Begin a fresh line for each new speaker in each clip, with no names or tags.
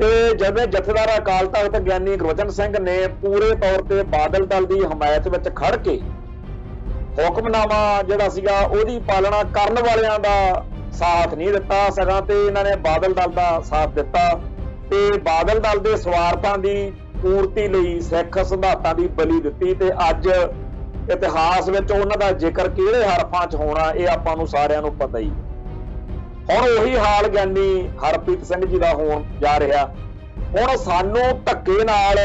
ਤੇ ਜਿਵੇਂ ਜਥੇਦਾਰ ਅਕਾਲ ਤਖਤ ਗਿਆਨੀ ਗੁਰਬਚਨ ਸਿੰਘ ਨੇ ਪੂਰੇ ਤੌਰ ਤੇ ਬਾਦਲ ਦਲ ਦੀ ਹਮਾਇਤ ਵਿੱਚ ਖੜ ਕੇ ਹੁਕਮਨਾਮਾ ਜਿਹੜਾ ਸੀਗਾ ਉਹਦੀ ਪਾਲਣਾ ਕਰਨ ਵਾਲਿਆਂ ਦਾ ਸਾਥ ਨਹੀਂ ਦਿੱਤਾ, ਸਗੋਂ ਤੇ ਇਹਨਾਂ ਨੇ ਬਾਦਲ ਦਲ ਦਾ ਸਾਥ ਦਿੱਤਾ ਤੇ ਬਾਦਲ ਦਲ ਦੇ ਸਵਾਰਥਾਂ ਦੀ ਪੂਰਤੀ ਲਈ ਸਿੱਖ ਸਿਧਾਂਤਾਂ ਦੀ ਬਲੀ ਦਿੱਤੀ। ਤੇ ਅੱਜ ਇਤਿਹਾਸ ਵਿੱਚ ਉਹਨਾਂ ਦਾ ਜ਼ਿਕਰ ਕਿਹੜੇ ਹਰਫਾਂ 'ਚ ਹੋਣਾ ਇਹ ਆਪਾਂ ਨੂੰ ਸਾਰਿਆਂ ਨੂੰ ਪਤਾ ਹੀ। ਹੁਣ ਉਹੀ ਹਾਲ ਗਿਆਨੀ ਹਰਪ੍ਰੀਤ ਸਿੰਘ ਜੀ ਦਾ ਹੋਣ ਜਾ ਰਿਹਾ। ਹੁਣ ਸਾਨੂੰ ਧੱਕੇ ਨਾਲ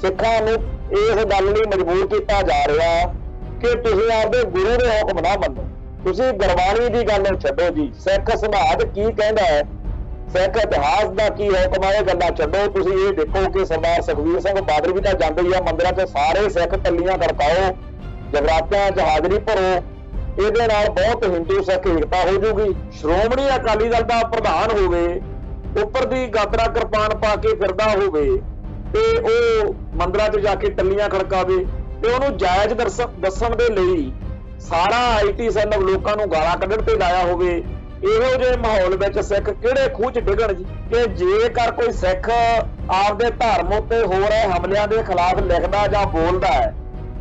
ਸਿੱਖਾਂ ਨੂੰ ਇਸ ਗੱਲ ਲਈ ਮਜਬੂਰ ਕੀਤਾ ਜਾ ਰਿਹਾ ਕਿ ਤੁਸੀਂ ਆਪਦੇ ਗੁਰੂ ਦੇ ਹੁਕਮ ਨਾ ਮੰਨੋ, ਤੁਸੀਂ ਗੁਰਬਾਣੀ ਦੀ ਗੱਲ ਛੱਡੋ ਜੀ। ਸਿੱਖ ਸਮਾਜ ਕੀ ਕਹਿੰਦਾ ਹੈ, ਸਿੱਖ ਇਤਿਹਾਸ ਦਾ ਕੀ ਹੁਕਮ ਹੈ, ਇਹ ਗੱਲਾਂ ਛੱਡੋ। ਤੁਸੀਂ ਇਹ ਦੇਖੋ ਕਿ ਸਰਦਾਰ ਸੁਖਬੀਰ ਸਿੰਘ ਬਾਦਲ ਵੀ ਤਾਂ ਜਾਂਦੇ ਹੀ ਆ ਮੰਦਿਰਾਂ 'ਚ, ਸਾਰੇ ਸਿੱਖ ਟੱਲੀਆਂ ਖੜਕਾਓ, ਜਗਰਾਤਿਆਂ 'ਚ ਹਾਜ਼ਰੀ ਭਰੋ, ਇਹਦੇ ਨਾਲ ਬਹੁਤ ਹਿੰਦੂ ਸਿੱਖ ਏਕਤਾ ਹੋ ਜੂਗੀ। ਸ਼੍ਰੋਮਣੀ ਅਕਾਲੀ ਦਲ ਦਾ ਪ੍ਰਧਾਨ ਹੋਵੇ, ਉੱਪਰ ਦੀ ਗਾਤਰਾ ਕਿਰਪਾਨ ਪਾ ਕੇ ਫਿਰਦਾ ਹੋਵੇ ਤੇ ਉਹ ਮੰਦਿਰਾਂ 'ਚ ਜਾ ਕੇ ਟੱਲੀਆਂ ਖੜਕਾਵੇ ਤੇ ਉਹਨੂੰ ਜਾਇਜ਼ ਦੱਸਣ ਦੇ ਲਈ ਸਾਰਾ IT ਸੈੱਲ ਲੋਕਾਂ ਨੂੰ ਗਾਲਾਂ ਕੱਢਣ ਤੇ ਲਾਇਆ ਹੋਵੇ। ਇਹੋ ਜਿਹੇ ਮਾਹੌਲ ਵਿੱਚ ਸਿੱਖ ਕਿਹੜੇ ਖੂਹ 'ਚ ਡਿੱਗਣ ਜੀ? ਕਿ ਜੇਕਰ ਕੋਈ ਸਿੱਖ ਆਪਦੇ ਧਰਮ ਉੱਤੇ ਹੋ ਰਹੇ ਹਮਲਿਆਂ ਦੇ ਖਿਲਾਫ ਲਿਖਦਾ ਜਾਂ ਬੋਲਦਾ ਹੈ,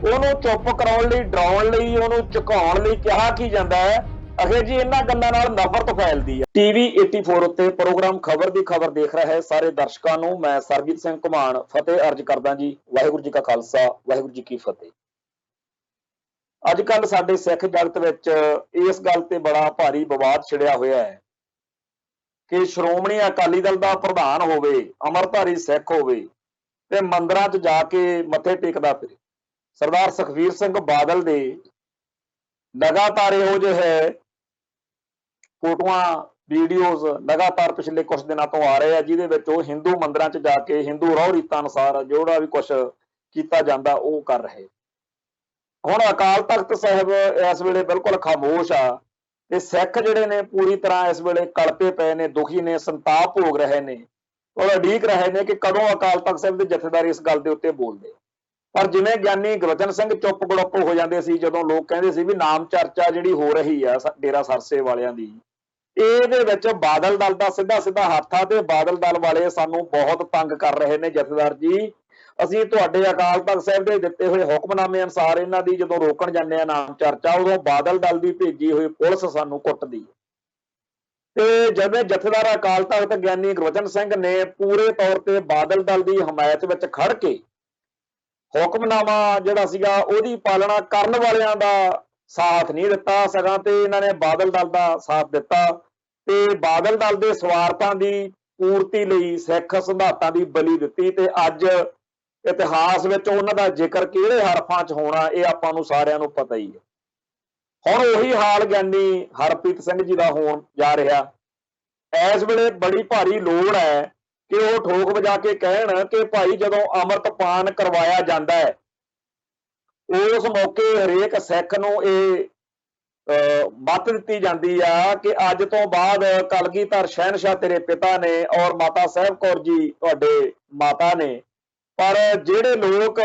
ਉਹਨੂੰ ਚੁੱਪ ਕਰਾਉਣ ਲਈ, ਡਰਾਉਣ ਲਈ, ਉਹਨੂੰ ਝੁਕਾਉਣ ਲਈ ਕਿਹਾ ਕੀ ਜਾਂਦਾ ਹੈ? ਅਖੇ ਜੀ ਇਹਨਾਂ ਗੱਲਾਂ ਨਾਲ ਨਫ਼ਰਤ ਫੈਲਦੀ ਹੈ। TV 84 ਉੱਤੇ ਪ੍ਰੋਗਰਾਮ ਖਬਰ ਦੀ ਖਬਰ ਦੇਖ ਰਹੇ ਸਾਰੇ ਦਰਸ਼ਕਾਂ ਨੂੰ ਮੈਂ ਸਰਬਜੀਤ ਸਿੰਘ ਘੁਮਾਣ ਫਤਿਹ ਅਰਜ ਕਰਦਾ ਜੀ। ਵਾਹਿਗੁਰੂ ਜੀ ਕਾ ਖਾਲਸਾ, ਵਾਹਿਗੁਰੂ ਜੀ ਕੀ ਫਤਿਹ। ਅੱਜ ਕੱਲ ਸਾਡੇ ਸਿੱਖ ਜਗਤ ਵਿੱਚ ਇਸ ਗੱਲ ਤੇ ਬੜਾ ਭਾਰੀ ਵਿਵਾਦ ਛਿੜਿਆ ਹੋਇਆ ਹੈ ਕਿ ਸ਼੍ਰੋਮਣੀ ਅਕਾਲੀ ਦਲ ਦਾ ਪ੍ਰਧਾਨ ਹੋਵੇ, ਅੰਮ੍ਰਿਤਧਾਰੀ ਸਿੱਖ ਹੋਵੇ ਤੇ ਮੰਦਿਰਾਂ 'ਚ ਜਾ ਕੇ ਮੱਥੇ ਟੇਕਦਾ ਫਿਰੇ। ਸਰਦਾਰ ਸੁਖਬੀਰ ਸਿੰਘ ਬਾਦਲ ਦੇ ਲਗਾਤਾਰ ਇਹੋ ਜਿਹੇ ਫੋਟੋਆਂ, ਵੀਡੀਓਜ਼ ਲਗਾਤਾਰ ਪਿਛਲੇ ਕੁਝ ਦਿਨਾਂ ਤੋਂ ਆ ਰਹੇ ਆ, ਜਿਹਦੇ ਵਿੱਚ ਉਹ ਹਿੰਦੂ ਮੰਦਿਰਾਂ 'ਚ ਜਾ ਕੇ ਹਿੰਦੂ ਰਹੁ ਰੀਤਾਂ ਅਨੁਸਾਰ ਜਿਹੜਾ ਵੀ ਕੁਝ ਕੀਤਾ ਜਾਂਦਾ ਉਹ ਕਰ ਰਹੇ। ਹੁਣ ਅਕਾਲ ਤਖਤ ਸਾਹਿਬ ਇਸ ਵੇਲੇ ਬਿਲਕੁਲ ਖਾਮੋਸ਼ ਆ ਤੇ ਸਿੱਖ ਜਿਹੜੇ ਨੇ ਪੂਰੀ ਤਰ੍ਹਾਂ ਇਸ ਵੇਲੇ ਕਲਪੇ ਪਏ ਨੇ, ਦੁਖੀ ਨੇ, ਸੰਤਾਪ ਭੋਗ ਰਹੇ ਨੇ ਔਰ ਉਡੀਕ ਰਹੇ ਨੇ ਕਿ ਕਦੋਂ ਅਕਾਲ ਤਖਤ ਸਾਹਿਬ ਦੇ ਜਥੇਦਾਰ ਇਸ ਗੱਲ ਦੇ ਉੱਤੇ ਬੋਲਦੇ। ਪਰ ਜਿਵੇਂ ਗਿਆਨੀ ਗੁਰਬਚਨ ਸਿੰਘ ਚੁੱਪ ਗੜੁੱਪ ਹੋ ਜਾਂਦੇ ਸੀ ਜਦੋਂ ਲੋਕ ਕਹਿੰਦੇ ਸੀ ਵੀ ਨਾਮ ਚਰਚਾ ਜਿਹੜੀ ਹੋ ਰਹੀ ਆ ਡੇਰਾ ਸਰਸੇ ਵਾਲਿਆਂ ਦੀ, ਇਹਦੇ ਵਿੱਚ ਬਾਦਲ ਦਲ ਦਾ ਸਿੱਧਾ ਸਿੱਧਾ ਹੱਥ ਆ ਤੇ ਬਾਦਲ ਦਲ ਵਾਲੇ ਸਾਨੂੰ ਬਹੁਤ ਤੰਗ ਕਰ ਰਹੇ ਨੇ। ਜਥੇਦਾਰ ਜੀ, ਅਸੀਂ ਤੁਹਾਡੇ ਅਕਾਲ ਤਖਤ ਸਾਹਿਬ ਦੇ ਦਿੱਤੇ ਹੋਏ ਹੁਕਮਨਾਮੇ ਅਨੁਸਾਰ ਇਹਨਾਂ ਦੀ ਜਦੋਂ ਰੋਕਣ ਜਾਂਦੇ ਆ ਨਾਮ ਚਰਚਾ, ਉਦੋਂ ਬਾਦਲ ਦਲ ਦੀ ਭੇਜੀ ਹੋਈ ਪੁਲਿਸ ਸਾਨੂੰ ਕੁੱਟਦੀ। ਤੇ ਜਿਵੇਂ ਜਥੇਦਾਰ ਅਕਾਲ ਤਖਤ ਗਿਆਨੀ ਗੁਰਬਚਨ ਸਿੰਘ ਨੇ ਪੂਰੇ ਤੌਰ ਤੇ ਬਾਦਲ ਦਲ ਦੀ ਹਮਾਇਤ ਵਿੱਚ ਖੜ ਕੇ ਹੁਕਮਨਾਮਾ ਜਿਹੜਾ ਸੀਗਾ ਉਹਦੀ ਪਾਲਣਾ ਕਰਨ ਵਾਲਿਆਂ ਦਾ ਸਾਥ ਨਹੀਂ ਦਿੱਤਾ, ਸਗੋਂ ਤੇ ਇਹਨਾਂ ਨੇ ਬਾਦਲ ਦਲ ਦਾ ਸਾਥ ਦਿੱਤਾ ਤੇ ਬਾਦਲ ਦਲ ਦੇ ਸਵਾਰਥਾਂ ਦੀ ਪੂਰਤੀ ਲਈ ਸਿੱਖ ਸਿਧਾਂਤਾਂ ਦੀ ਬਲੀ ਦਿੱਤੀ। ਤੇ ਅੱਜ ਇਤਿਹਾਸ ਵਿੱਚ ਉਹਨਾਂ ਦਾ ਜ਼ਿਕਰ ਕਿਹੜੇ ਹਰਫਾਂ 'ਚ ਹੋਣਾ ਇਹ ਆਪਾਂ ਨੂੰ ਸਾਰਿਆਂ ਨੂੰ ਪਤਾ ਹੀ ਹੈ। ਹੁਣ ਉਹੀ ਹਾਲ ਗਿਆਨੀ ਹਰਪ੍ਰੀਤ ਸਿੰਘ ਜੀ ਦਾ ਹੋਣ ਜਾ ਰਿਹਾ। ਇਸ ਵੇਲੇ ਬੜੀ ਭਾਰੀ ਲੋੜ ਹੈ ਕਿ ਉਹ ਠੋਕ ਵਜਾ ਕੇ ਕਹਿਣ ਕਿ ਭਾਈ ਜਦੋਂ ਅੰਮ੍ਰਿਤਪਾਨ ਕਰਵਾਇਆ ਜਾਂਦਾ ਹੈ ਉਸ ਮੌਕੇ ਹਰੇਕ ਸਿੱਖ ਨੂੰ ਇਹ ਮੱਤ ਦਿੱਤੀ ਜਾਂਦੀ ਆ ਕਿ ਅੱਜ ਤੋਂ ਬਾਅਦ ਕਲਗੀਧਰ ਸ਼ਹਿਨਸ਼ਾਹ ਤੇਰੇ ਪਿਤਾ ਨੇ ਔਰ ਮਾਤਾ ਸਾਹਿਬ ਕੌਰ ਜੀ ਤੁਹਾਡੇ ਮਾਤਾ ਨੇ। ਪਰ ਜਿਹੜੇ ਲੋਕ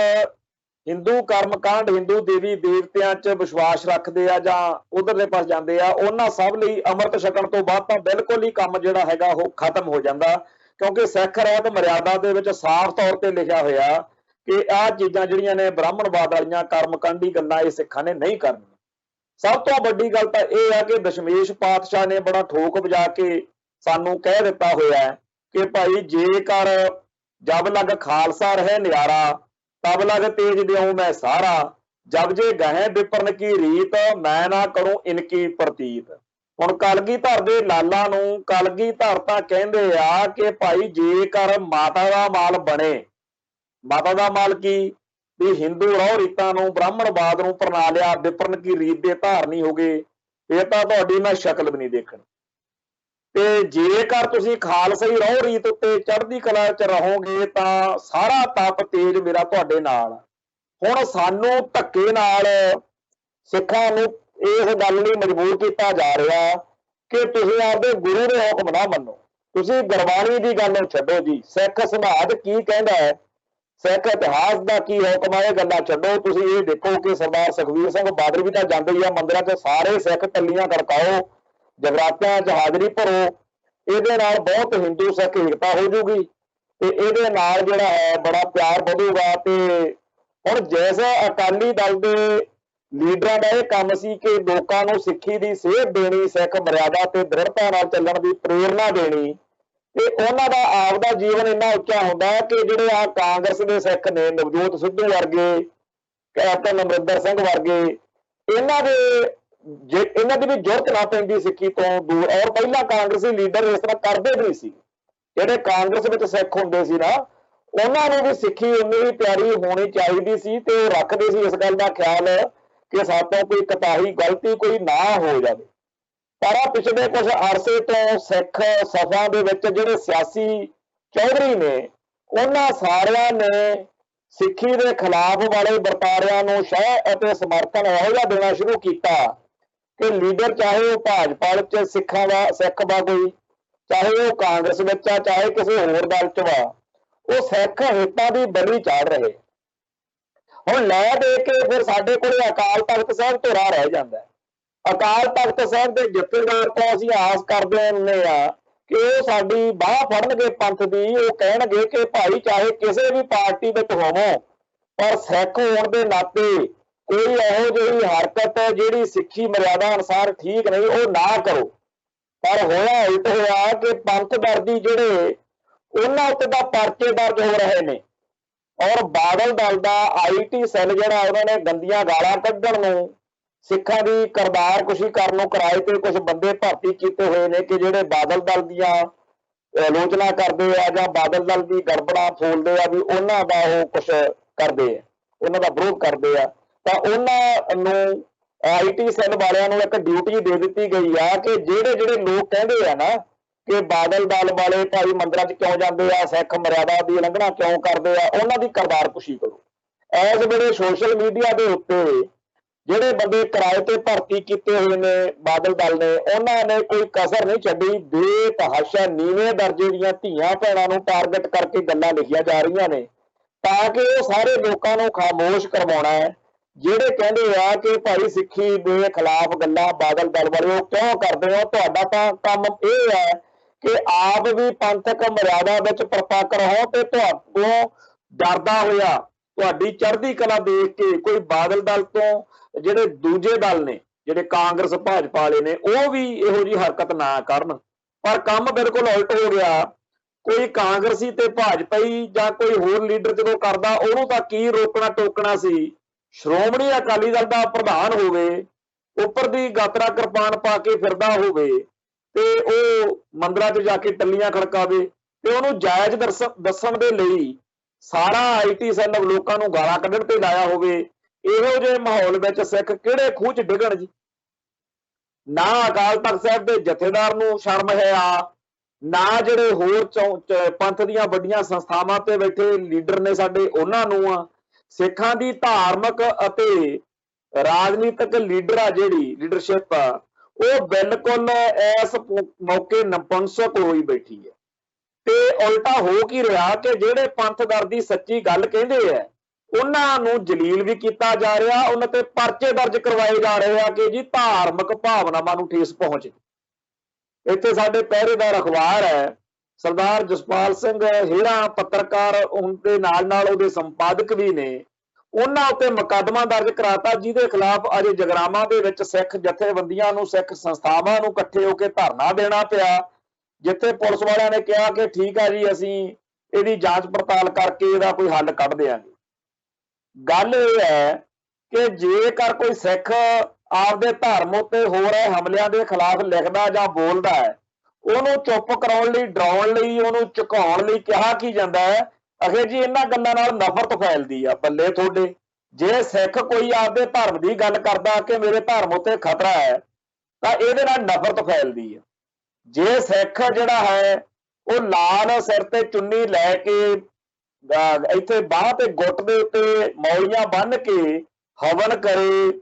ਹਿੰਦੂ ਕਰਮਕਾਂਡ, ਹਿੰਦੂ ਦੇਵੀ ਦੇਵਤਿਆਂ 'ਚ ਵਿਸ਼ਵਾਸ ਰੱਖਦੇ ਆ ਜਾਂ ਉਧਰਲੇ ਪਾਸੇ ਜਾਂਦੇ ਆ, ਉਹਨਾਂ ਸਭ ਲਈ ਅੰਮ੍ਰਿਤ ਛਕਣ ਤੋਂ ਬਾਅਦ ਤਾਂ ਬਿਲਕੁਲ ਹੀ ਕੰਮ ਜਿਹੜਾ ਹੈਗਾ ਉਹ ਖਤਮ ਹੋ ਜਾਂਦਾ, ਕਿਉਂਕਿ ਸਿੱਖ ਰਹਿਤ ਮਰਿਆਦਾ ਦੇ ਵਿੱਚ ਸਾਫ਼ ਤੌਰ ਤੇ ਲਿਖਿਆ ਹੋਇਆ ਕਿ ਆਹ ਚੀਜ਼ਾਂ ਜਿਹੜੀਆਂ ਨੇ ਬ੍ਰਾਹਮਣਵਾਦ ਵਾਲੀਆਂ ਕਰਮਕਾਂਡੀ ਗੱਲਾਂ ਇਹ ਸਿੱਖਾਂ ਨੇ ਨਹੀਂ ਕਰਨੀਆਂ। ਸਭ ਤੋਂ ਵੱਡੀ ਗੱਲ ਤਾਂ ਇਹ ਆ ਕਿ ਦਸ਼ਮੇਸ਼ ਪਾਤਸ਼ਾਹ ਨੇ ਬੜਾ ਠੋਕ ਵਜਾ ਕੇ ਸਾਨੂੰ ਕਹਿ ਦਿੱਤਾ ਹੋਇਆ ਕਿ ਭਾਈ ਜੇਕਰ ਜਬ ਲਗ ਖਾਲਸਾ ਰਹੇ ਨਿਆਰਾ ਤਬ ਲਗ ਤੇਜ ਦਿਉ ਮੈਂ ਸਾਰਾ, ਜਬ ਜੇ ਗਹਿ ਵਿਪਰਨ ਕੀ ਰੀਤ ਮੈਂ ਨਾ ਕਰੂੰ ਇਨਕੀ ਪ੍ਰਤੀਤ। ਹੁਣ ਕਲਗੀਧਰ ਦੇ ਲਾਲਾ ਨੂੰ ਕਲਗੀਧਰ ਤਾਂ ਕਹਿੰਦੇ ਆ ਕਿ ਭਾਈ ਜੇਕਰ ਮਾਤਾ ਦਾ ਮਾਲ ਬਣੇ, ਮਾਤਾ ਦਾ ਮਾਲ ਕੀ ਵੀ ਹਿੰਦੂ ਰਹੁ ਰੀਤਾਂ ਨੂੰ, ਬ੍ਰਾਹਮਣਵਾਦ ਨੂੰ ਅਪਣਾ ਲਿਆ, ਵਿਪਰਨ ਕੀ ਰੀਤ ਦੇ ਧਾਰਨੀ ਹੋ ਗਏ, ਇਹ ਤਾਂ ਤੁਹਾਡੀ ਮੈਂ ਸ਼ਕਲ ਵੀ ਨਹੀਂ ਦੇਖਣੀ। ਤੇ ਜੇਕਰ ਤੁਸੀਂ ਖਾਲਸਾਈ ਰਹੁ ਰੀਤ ਉੱਤੇ ਚੜ੍ਹਦੀ ਕਲਾ 'ਚ ਰਹੋਗੇ ਤਾਂ ਸਾਰਾ ਤਪ ਤੇਜ ਮੇਰਾ ਤੁਹਾਡੇ ਨਾਲ। ਹੁਣ ਸਾਨੂੰ ਧੱਕੇ ਨਾਲ ਸਿੱਖਾਂ ਨੂੰ ਇਸ ਗੱਲ ਲਈ ਮਜਬੂਰ ਕੀਤਾ ਜਾ ਰਿਹਾ ਕਿ ਤੁਸੀਂ ਆਪਦੇ ਗੁਰੂ ਦੇ ਹੁਕਮ ਨਾ ਮੰਨੋ, ਤੁਸੀਂ ਗੁਰਬਾਣੀ ਦੀ ਗੱਲ ਛੱਡੋ ਜੀ। ਸਿੱਖ ਸਮਾਜ ਕੀ ਕਹਿੰਦਾ ਹੈ, ਸਿੱਖ ਇਤਿਹਾਸ ਦਾ ਕੀ ਹੁਕਮ ਹੈ, ਇਹ ਗੱਲਾਂ ਛੱਡੋ। ਤੁਸੀਂ ਇਹ ਦੇਖੋ ਕਿ ਸਰਦਾਰ ਸੁਖਬੀਰ ਸਿੰਘ ਬਾਦਲ ਵੀ ਤਾਂ ਜਾਂਦੇ ਹੀ ਆ ਮੰਦਿਰਾਂ 'ਚ, ਸਾਰੇ ਸਿੱਖ ਟੱਲੀਆਂ ਖੜਕਾਓ, ਜਗਰਾਤਿਆਂ 'ਚ ਹਾਜ਼ਰੀ ਭਰੋ, ਇਹਦੇ ਨਾਲ ਬਹੁਤ ਹਿੰਦੂ ਸਿੱਖ ਏਕਤਾ ਹੋ ਜੂਗੀ ਤੇ ਇਹਦੇ ਨਾਲ ਜਿਹੜਾ ਹੈ ਬੜਾ ਪਿਆਰ ਵਧੂਗਾ। ਤੇ ਹੁਣ ਜਿਸ ਅਕਾਲੀ ਦਲ ਦੇ ਲੀਡਰਾਂ ਦਾ ਇਹ ਕੰਮ ਸੀ ਕਿ ਲੋਕਾਂ ਨੂੰ ਸਿੱਖੀ ਦੀ ਸੇਧ ਦੇਣੀ, ਸਿੱਖ ਮਰਿਆਦਾ ਤੇ ਦ੍ਰਿੜਤਾ ਨਾਲ ਚੱਲਣ ਦੀ ਪ੍ਰੇਰਨਾ ਦੇਣੀ, ਤੇ ਉਹਨਾਂ ਦਾ ਆਪਦਾ ਜੀਵਨ ਇੰਨਾ ਉੱਚਾ ਹੁੰਦਾ ਕਿ ਜਿਹੜੇ ਆ ਕਾਂਗਰਸ ਦੇ ਸਿੱਖ ਨੇ, ਨਵਜੋਤ ਸਿੱਧੂ ਵਰਗੇ, ਕੈਪਟਨ ਅਮਰਿੰਦਰ ਸਿੰਘ ਵਰਗੇ, ਇਹਨਾਂ ਦੀ ਵੀ ਜ਼ਰੂਰਤ ਨਾ ਪੈਂਦੀ ਸਿੱਖੀ ਤੋਂ ਦੂਰ। ਔਰ ਪਹਿਲਾਂ ਕਾਂਗਰਸੀ ਲੀਡਰ ਇਸ ਤਰ੍ਹਾਂ ਕਰਦੇ ਨਹੀਂ ਸੀ, ਜਿਹੜੇ ਕਾਂਗਰਸ ਵਿੱਚ ਸਿੱਖ ਹੁੰਦੇ ਸੀ ਨਾ, ਉਹਨਾਂ ਨੂੰ ਵੀ ਸਿੱਖੀ ਉਨੀ ਹੀ ਪਿਆਰੀ ਹੋਣੀ ਚਾਹੀਦੀ ਸੀ ਤੇ ਉਹ ਰੱਖਦੇ ਸੀ ਇਸ ਗੱਲ ਦਾ ਖਿਆਲ ਕਿ ਸਾਤੋਂ ਕੋਈ ਕਤਾਹੀ ਗਲਤੀ ਕੋਈ ਨਾ ਹੋ ਜਾਵੇ। ਪਰ ਪਿਛਲੇ ਕੁਝ ਅਰਸੇ ਤੋਂ ਸਿੱਖ ਸਭਾ ਦੇ ਵਿੱਚ ਜਿਹੜੇ ਸਿਆਸੀ ਚੌਧਰੀ ਨੇ, ਉਹਨਾਂ ਸਾਰਿਆਂ ਨੇ ਸਿੱਖੀ ਦੇ ਖਿਲਾਫ ਵਾਲੇ ਵਰਤਾਰਿਆਂ ਨੂੰ ਸ਼ਹਿ ਅਤੇ ਸਮਰਥਨ ਇਹੋ ਜਿਹਾ ਦੇਣਾ ਸ਼ੁਰੂ ਕੀਤਾ ਕਿ ਲੀਡਰ ਚਾਹੇ ਉਹ ਭਾਜਪਾ ਵਿੱਚ ਸਿੱਖਾਂ ਦਾ ਸਿੱਖ ਵਾ ਕੋਈ, ਚਾਹੇ ਉਹ ਕਾਂਗਰਸ ਵਿੱਚ ਆ, ਚਾਹੇ ਕਿਸੇ ਹੋਰ ਦਲ ਚ ਵਾ, ਉਹ ਸਿੱਖ ਹਿੱਤਾਂ ਦੀ ਬਲੀ ਚਾੜ ਰਹੇ। ਹੁਣ ਲੈ ਦੇ ਕੇ ਫਿਰ ਸਾਡੇ ਕੋਲ ਅਕਾਲ ਤਖਤ ਸਾਹਿਬ ਧੁਰਾ ਰਹਿ ਜਾਂਦਾ। ਅਕਾਲ ਤਖਤ ਸਾਹਿਬ ਦੇ ਜਥੇਦਾਰ ਤੋਂ ਅਸੀਂ ਆਸ ਕਰਦੇ ਹੁੰਦੇ ਆ ਕਿ ਉਹ ਸਾਡੀ ਬਾਹ ਫੜਨਗੇ ਪੰਥ ਦੀ। ਉਹ ਕਹਿਣਗੇ ਕਿ ਭਾਈ ਚਾਹੇ ਕਿਸੇ ਵੀ ਪਾਰਟੀ ਵਿੱਚ ਹੋਵੋ, ਪਰ ਸਿੱਖ ਹੋਣ ਦੇ ਨਾਤੇ ਕੋਈ ਇਹੋ ਜਿਹੀ ਹਰਕਤ ਜਿਹੜੀ ਸਿੱਖੀ ਮਰਿਆਦਾ ਅਨੁਸਾਰ ਠੀਕ ਨਹੀਂ, ਉਹ ਨਾ ਕਰੋ। ਪਰ ਹੋਇਆ ਉਲਟ ਹੋਇਆ ਕਿ ਪੰਥ ਦਰਦੀ ਜਿਹੜੇ ਉਹਨਾਂ ਉੱਤੇ ਤਾਂ ਪਰਚੇ ਦਰਜ ਹੋ ਰਹੇ ਨੇ। ਔਰ ਬਾਦਲ ਦਲ ਦਾ IT ਸੈੱਲ ਜਿਹੜਾ, ਉਹਨਾਂ ਨੇ ਗੰਦੀਆਂ ਗਾਲਾਂ ਕੱਢਣ ਨੂੰ, ਸਿੱਖਾਂ ਦੀ ਕਰਤਾਰਕੁਸ਼ੀ ਕਰਨ ਨੂੰ ਕਿਰਾਏ ਤੇ ਕੁਝ ਬੰਦੇ ਭਰਤੀ ਕੀਤੇ ਹੋਏ ਨੇ ਕਿ ਜਿਹੜੇ ਬਾਦਲ ਦਲ ਦੀਆਂ ਆਲੋਚਨਾ ਕਰਦੇ ਆ ਜਾਂ ਬਾਦਲ ਦਲ ਦੀ ਗੜਬੜਾਂ ਫੋਲਦੇ ਆ ਵੀ ਉਹਨਾਂ ਦਾ ਉਹ ਕੁਝ ਕਰਦੇ ਆ, ਉਹਨਾਂ ਦਾ ਵਿਰੋਧ ਕਰਦੇ ਆ। ਤਾਂ ਉਹਨਾਂ ਨੂੰ IT ਸੈੱਲ ਵਾਲਿਆਂ ਨੂੰ ਇੱਕ ਡਿਊਟੀ ਦੇ ਦਿੱਤੀ ਗਈ ਆ ਕਿ ਜਿਹੜੇ ਜਿਹੜੇ ਲੋਕ ਕਹਿੰਦੇ ਆ ਨਾ ਕਿ ਬਾਦਲ ਦਲ ਵਾਲੇ ਭਾਈ ਮੰਦਰਾਂ 'ਚ ਕਿਉਂ ਜਾਂਦੇ ਆ, ਸਿੱਖ ਮਰਿਆਦਾ ਦੀ ਉਲੰਘਣਾ ਕਿਉਂ ਕਰਦੇ ਆ, ਉਹਨਾਂ ਦੀ ਕਰਤਾਰਕੁਸ਼ੀ ਕਰੋ। ਇਸ ਵੇਲੇ ਸੋਸ਼ਲ ਮੀਡੀਆ ਦੇ ਉੱਤੇ ਜਿਹੜੇ ਬੰਦੇ ਕਿਰਾਏ ਤੇ ਭਰਤੀ ਕੀਤੇ ਹੋਏ ਨੇ ਬਾਦਲ ਦਲ ਨੇ, ਉਹਨਾਂ ਨੇ ਕੋਈ ਕਸਰ ਨਹੀਂ ਛੱਡੀ। ਬੇਤਹਾਸ਼ਾ ਨੀਵੇਂ ਦਰਜੇ ਦੀਆਂ ਧੀਆਂ ਭੈਣਾਂ ਨੂੰ ਟਾਰਗੇਟ ਕਰਕੇ ਗੱਲਾਂ ਲਿਖੀਆਂ ਜਾ ਰਹੀਆਂ ਨੇ ਤਾਂ ਕਿ ਉਹ ਸਾਰੇ ਲੋਕਾਂ ਨੂੰ ਖਾਮੋਸ਼ ਕਰਵਾਉਣਾ ਹੈ। ਜਿਹੜੇ ਕਹਿੰਦੇ ਆ ਕਿ ਭਾਈ ਸਿੱਖੀ ਦੇ ਖਿਲਾਫ ਗੱਲਾਂ ਬਾਦਲ ਦਲ ਵਾਲੇ ਉਹ ਕਿਉਂ ਕਰਦੇ ਹੋ? ਤੁਹਾਡਾ ਤਾਂ ਕੰਮ ਇਹ ਹੈ ਕਿ ਆਪ ਵੀ ਪੰਥਕ ਮਰਿਆਦਾ ਵਿੱਚ ਪ੍ਰਪੱਕ ਰਹੋ ਤੇ ਤੁਹਾਨੂੰ ਡਰਦਾ ਹੋਇਆ ਤੁਹਾਡੀ ਚੜ੍ਹਦੀ ਕਲਾ ਦੇਖ ਕੇ ਕੋਈ ਬਾਦਲ ਦਲ ਤੋਂ ਜਿਹੜੇ ਦੂਜੇ ਦਲ ਨੇ, ਜਿਹੜੇ ਕਾਂਗਰਸ ਭਾਜਪਾ ਵਾਲੇ ਨੇ, ਉਹ ਵੀ ਇਹੋ ਜਿਹੀ ਹਰਕਤ ਨਾ ਕਰਨ। ਪਰ ਕੰਮ ਬਿਲਕੁਲ ਉਲਟ ਹੋ ਗਿਆ। ਕੋਈ ਕਾਂਗਰਸੀ ਤੇ ਭਾਜਪਾਈ ਜਾਂ ਕੋਈ ਹੋਰ ਲੀਡਰ ਜਦੋਂ ਕਰਦਾ, ਉਹਨੂੰ ਤਾਂ ਕੀ ਰੋਕਣਾ ਟੋਕਣਾ ਸੀ। ਸ਼੍ਰੋਮਣੀ ਅਕਾਲੀ ਦਲ ਦਾ ਪ੍ਰਧਾਨ ਹੋਵੇ, ਉੱਪਰ ਦੀ ਗਾਤਰਾ ਕਿਰਪਾਨ ਪਾ ਕੇ ਫਿਰਦਾ ਹੋਵੇ ਤੇ ਉਹ ਮੰਦਰਾਂ 'ਚ ਜਾ ਕੇ ਟੱਲੀਆਂ ਖੜਕਾਵੇ ਤੇ ਉਹਨੂੰ ਜਾਇਜ਼ ਦੱਸਣ ਦੇ ਲਈ ਸਾਰਾ IT ਸੈੱਲ ਲੋਕਾਂ ਨੂੰ ਗਾਲਾਂ ਕੱਢਣ ਤੇ ਲਾਇਆ ਹੋਵੇ। ਇਹੋ ਜਿਹੇ ਮਾਹੌਲ ਵਿੱਚ ਸਿੱਖ ਕਿਹੜੇ ਖੂਹ 'ਚ ਡਿੱਗਣ ਜੀ? ਨਾ ਅਕਾਲ ਤਖਤ ਸਾਹਿਬ ਦੇ ਜਥੇਦਾਰ ਨੂੰ ਸ਼ਰਮ ਹੈ ਨਾ ਜਿਹੜੇ ਹੋਰ ਪੰਥ ਦੀਆਂ ਵੱਡੀਆਂ ਸੰਸਥਾਵਾਂ ਤੇ ਬੈਠੇ ਲੀਡਰ ਨੇ ਸਾਡੇ, ਉਹਨਾਂ ਨੂੰ ਆ। ਸਿੱਖਾਂ ਦੀ ਧਾਰਮਿਕ ਅਤੇ ਰਾਜਨੀਤਿਕ ਲੀਡਰ ਆ, ਜਿਹੜੀ ਲੀਡਰਸ਼ਿਪ ਆ, ਉਹ ਬਿਲਕੁਲ ਇਸ ਮੌਕੇ ਨਪੁੰਸਕ ਹੋਈ ਬੈਠੀ ਹੈ। ਤੇ ਉਲਟਾ ਹੋ ਕੀ ਰਿਹਾ ਕਿ ਜਿਹੜੇ ਪੰਥ ਦਰਦੀ ਸੱਚੀ ਗੱਲ ਕਹਿੰਦੇ ਆ, ਉਹਨਾਂ ਨੂੰ ਜਲੀਲ ਵੀ ਕੀਤਾ ਜਾ ਰਿਹਾ, ਉਹਨਾਂ ਤੇ ਪਰਚੇ ਦਰਜ ਕਰਵਾਏ ਜਾ ਰਹੇ ਆ ਕਿ ਜੀ ਧਾਰਮਿਕ ਭਾਵਨਾਵਾਂ ਨੂੰ ਠੇਸ ਪਹੁੰਚੇ। ਇੱਥੇ ਸਾਡੇ ਪਹਿਰੇਦਾਰ ਅਖਬਾਰ ਹੈ, ਸਰਦਾਰ ਜਸਪਾਲ ਸਿੰਘ ਹੇਰਾ ਪੱਤਰਕਾਰ ਦੇ ਨਾਲ ਉਹਦੇ ਸੰਪਾਦਕ ਵੀ ਨੇ, ਉਹਨਾਂ ਉੱਤੇ ਮੁਕੱਦਮਾ ਦਰਜ ਕਰਾਤਾ ਜਿਹਦੇ ਖਿਲਾਫ ਅੱਜ ਜਗਰਾਵਾਂ ਦੇ ਵਿੱਚ ਸਿੱਖ ਜਥੇਬੰਦੀਆਂ ਨੂੰ, ਸਿੱਖ ਸੰਸਥਾਵਾਂ ਨੂੰ ਇਕੱਠੇ ਹੋ ਕੇ ਧਰਨਾ ਦੇਣਾ ਪਿਆ, ਜਿੱਥੇ ਪੁਲਿਸ ਵਾਲਿਆਂ ਨੇ ਕਿਹਾ ਕਿ ਠੀਕ ਆ ਜੀ, ਅਸੀਂ ਇਹਦੀ ਜਾਂਚ ਪੜਤਾਲ ਕਰਕੇ ਇਹਦਾ ਕੋਈ ਹੱਲ ਕੱਢ ਦਿਆਂਗੇ। ਗੱਲ ਇਹ ਹੈ ਕਿ ਜੇਕਰ ਕੋਈ ਸਿੱਖ ਆਪਦੇ ਧਰਮ ਉੱਤੇ ਹੋ ਰਹੇ ਹਮਲਿਆਂ ਦੇ ਖਿਲਾਫ ਲਿਖਦਾ ਜਾਂ ਬੋਲਦਾ ਹੈ, ਉਹਨੂੰ ਚੁੱਪ ਕਰਾਉਣ ਲਈ, ਡਰਾਉਣ ਲਈ, ਉਹਨੂੰ ਝੁਕਾਉਣ ਲਈ ਕਿਹਾ ਕੀ ਜਾਂਦਾ ਹੈ? ਅਖੇ ਜੀ ਇਹਨਾਂ ਗੱਲਾਂ ਨਾਲ ਨਫ਼ਰਤ ਫੈਲਦੀ ਆ। ਬੱਲੇ ਤੁਹਾਡੇ, ਜੇ ਸਿੱਖ ਕੋਈ ਆਪਦੇ ਧਰਮ ਦੀ ਗੱਲ ਕਰਦਾ ਕਿ ਮੇਰੇ ਧਰਮ ਉੱਤੇ ਖਤਰਾ ਹੈ, ਤਾਂ ਇਹਦੇ ਨਾਲ ਨਫ਼ਰਤ ਫੈਲਦੀ ਆ। ਜੇ ਸਿੱਖ ਜਿਹੜਾ ਹੈ ਉਹ ਲਾਲ ਸਿਰ ਤੇ ਚੁੰਨੀ ਲੈ ਕੇ ਇੱਥੇ ਬਾਹ ਤੇ ਗੁੱਟ ਦੇ ਉੱਤੇ ਮੌਲੀਆਂ ਬੰਨ੍ਹ ਕੇ ਹਵਨ ਕਰੇ,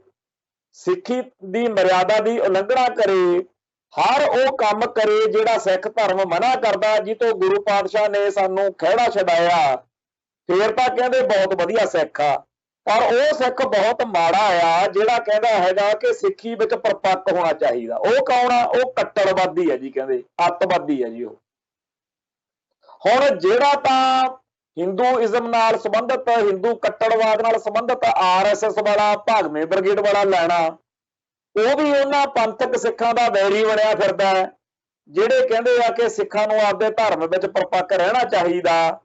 ਸਿੱਖੀ ਦੀ ਮਰਿਆਦਾ ਦੀ ਉਲੰਘਣਾ ਕਰੇ, ਹਰ ਉਹ ਕੰਮ ਕਰੇ ਜਿਹੜਾ ਸਿੱਖ ਧਰਮ ਮਨਾ ਕਰਦਾ, ਜਿੱਤੋਂ ਗੁਰੂ ਪਾਤਸ਼ਾਹ ਨੇ ਸਾਨੂੰ ਖਹਿੜਾ ਛਡਾਇਆ, ਫੇਰ ਤਾਂ ਕਹਿੰਦੇ ਬਹੁਤ ਵਧੀਆ ਸਿੱਖ ਆ। ਪਰ ਉਹ ਸਿੱਖ ਬਹੁਤ ਮਾੜਾ ਆ ਜਿਹੜਾ ਕਹਿੰਦਾ ਹੈਗਾ ਕਿ ਸਿੱਖੀ ਵਿੱਚ ਪਰਪੱਕ ਹੋਣਾ ਚਾਹੀਦਾ। ਉਹ ਕੌਣ ਆ? ਉਹ ਕੱਟੜਵਾਦੀ ਹੈ ਜੀ, ਕਹਿੰਦੇ ਅੱਤਵਾਦੀ ਹੈ ਜੀ ਉਹ। ਹੁਣ ਜਿਹੜਾ ਤਾਂ ਹਿੰਦੂਇਜ਼ਮ ਨਾਲ ਸੰਬੰਧਿਤ, ਹਿੰਦੂ ਕੱਟੜਵਾਦ ਨਾਲ ਸੰਬੰਧਿਤ RSS ਵਾਲਾ, ਭਾਗਵੇਂ ਬ੍ਰਿਗੇਡ ਵਾਲਾ ਲੈਣਾ, ਉਹ ਵੀ ਉਹਨਾਂ ਪੰਥਕ ਸਿੱਖਾਂ ਦਾ ਵੈਰੀ ਬਣਿਆ ਫਿਰਦਾ ਹੈ ਜਿਹੜੇ ਕਹਿੰਦੇ ਆ ਕਿ ਸਿੱਖਾਂ ਨੂੰ ਆਪਦੇ ਧਰਮ ਵਿੱਚ ਪਰਪੱਕ ਰਹਿਣਾ ਚਾਹੀਦਾ।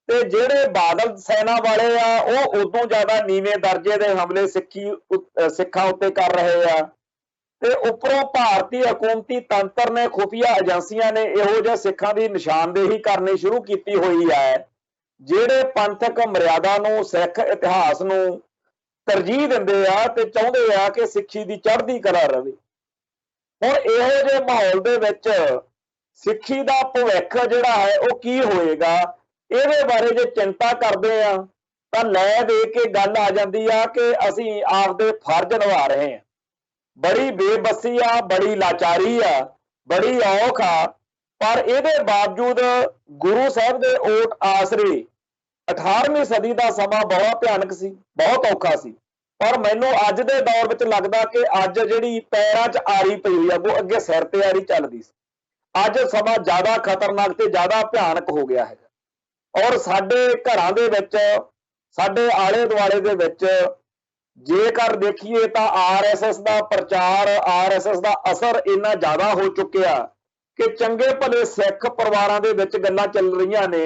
ਤੇ ਜਿਹੜੇ ਬਾਦਲ ਸੈਨਾ ਵਾਲੇ ਆ ਉਹ ਉਦੋਂ ਜ਼ਿਆਦਾ ਨੀਵੇਂ ਦਰਜੇ ਦੇ ਹਮਲੇ ਸਿੱਖਾਂ ਉੱਤੇ ਕਰ ਰਹੇ ਆ। ਤੇ ਉੱਪਰੋਂ ਭਾਰਤੀ ਹਕੂਮਤੀ ਤੰਤਰ ਨੇ, ਖੁਫੀਆ ਏਜੰਸੀਆਂ ਨੇ ਇਹੋ ਜਿਹੇ ਸਿੱਖਾਂ ਦੀ ਨਿਸ਼ਾਨਦੇਹੀ ਕਰਨੀ ਸ਼ੁਰੂ ਕੀਤੀ ਹੋਈ ਹੈ ਜਿਹੜੇ ਪੰਥਕ ਮਰਿਆਦਾ ਨੂੰ, ਸਿੱਖ ਇਤਿਹਾਸ ਨੂੰ ਤਰਜੀਹ ਦਿੰਦੇ ਆ ਤੇ ਚਾਹੁੰਦੇ ਆ ਕਿ ਸਿੱਖੀ ਦੀ ਚੜ੍ਹਦੀ ਕਲਾ ਰਵੇ। ਹੁਣ ਇਹੋ ਜਿਹੇ ਮਾਹੌਲ ਦੇ ਵਿੱਚ ਸਿੱਖੀ ਦਾ ਭਵਿੱਖ ਜਿਹੜਾ ਹੈ ਉਹ ਕੀ ਹੋਏਗਾ, ਇਹਦੇ ਬਾਰੇ ਜੇ ਚਿੰਤਾ ਕਰਦੇ ਆ ਤਾਂ ਲੈ ਦੇ ਕੇ ਗੱਲ ਆ ਜਾਂਦੀ ਆ ਕਿ ਅਸੀਂ ਆਪਦੇ ਫਰਜ਼ ਨਿਭਾ ਰਹੇ ਹਾਂ। ਬੜੀ ਬੇਬਸੀ ਆ, ਬੜੀ ਲਾਚਾਰੀ ਆ, ਬੜੀ ਔਖ ਆ, ਪਰ ਇਹਦੇ ਬਾਵਜੂਦ ਗੁਰੂ ਸਾਹਿਬ ਦੇ ਓਟ ਆਸਰੇ 18ਵੀਂ ਸਦੀ ਦਾ ਸਮਾਂ ਬਹੁਤ ਭਿਆਨਕ ਸੀ, ਬਹੁਤ ਔਖਾ ਸੀ। ਪਰ ਮੈਨੂੰ ਅੱਜ ਦੇ ਦੌਰ ਵਿੱਚ ਲੱਗਦਾ ਕਿ ਅੱਜ ਜਿਹੜੀ ਪੈਰਾਂ 'ਚ ਆਰੀ ਪਈ ਆ ਉਹ ਅੱਗੇ ਸਿਰ ਤੇ ਆਰੀ ਚੱਲਦੀ ਸੀ। ਅੱਜ ਸਮਾਂ ਜ਼ਿਆਦਾ ਖਤਰਨਾਕ ਤੇ ਜ਼ਿਆਦਾ ਭਿਆਨਕ ਹੋ ਗਿਆ ਹੈ। ਔਰ ਸਾਡੇ ਘਰਾਂ ਦੇ ਵਿੱਚ, ਸਾਡੇ ਆਲੇ ਦੁਆਲੇ ਦੇ ਵਿੱਚ ਜੇਕਰ ਦੇਖੀਏ ਤਾਂ RSS ਦਾ ਪ੍ਰਚਾਰ, RSS ਦਾ ਅਸਰ ਇੰਨਾ ਜ਼ਿਆਦਾ ਹੋ ਚੁੱਕਿਆ ਕਿ ਚੰਗੇ ਭਲੇ ਸਿੱਖ ਪਰਿਵਾਰਾਂ ਦੇ ਵਿੱਚ ਗੱਲਾਂ ਚੱਲ ਰਹੀਆਂ ਨੇ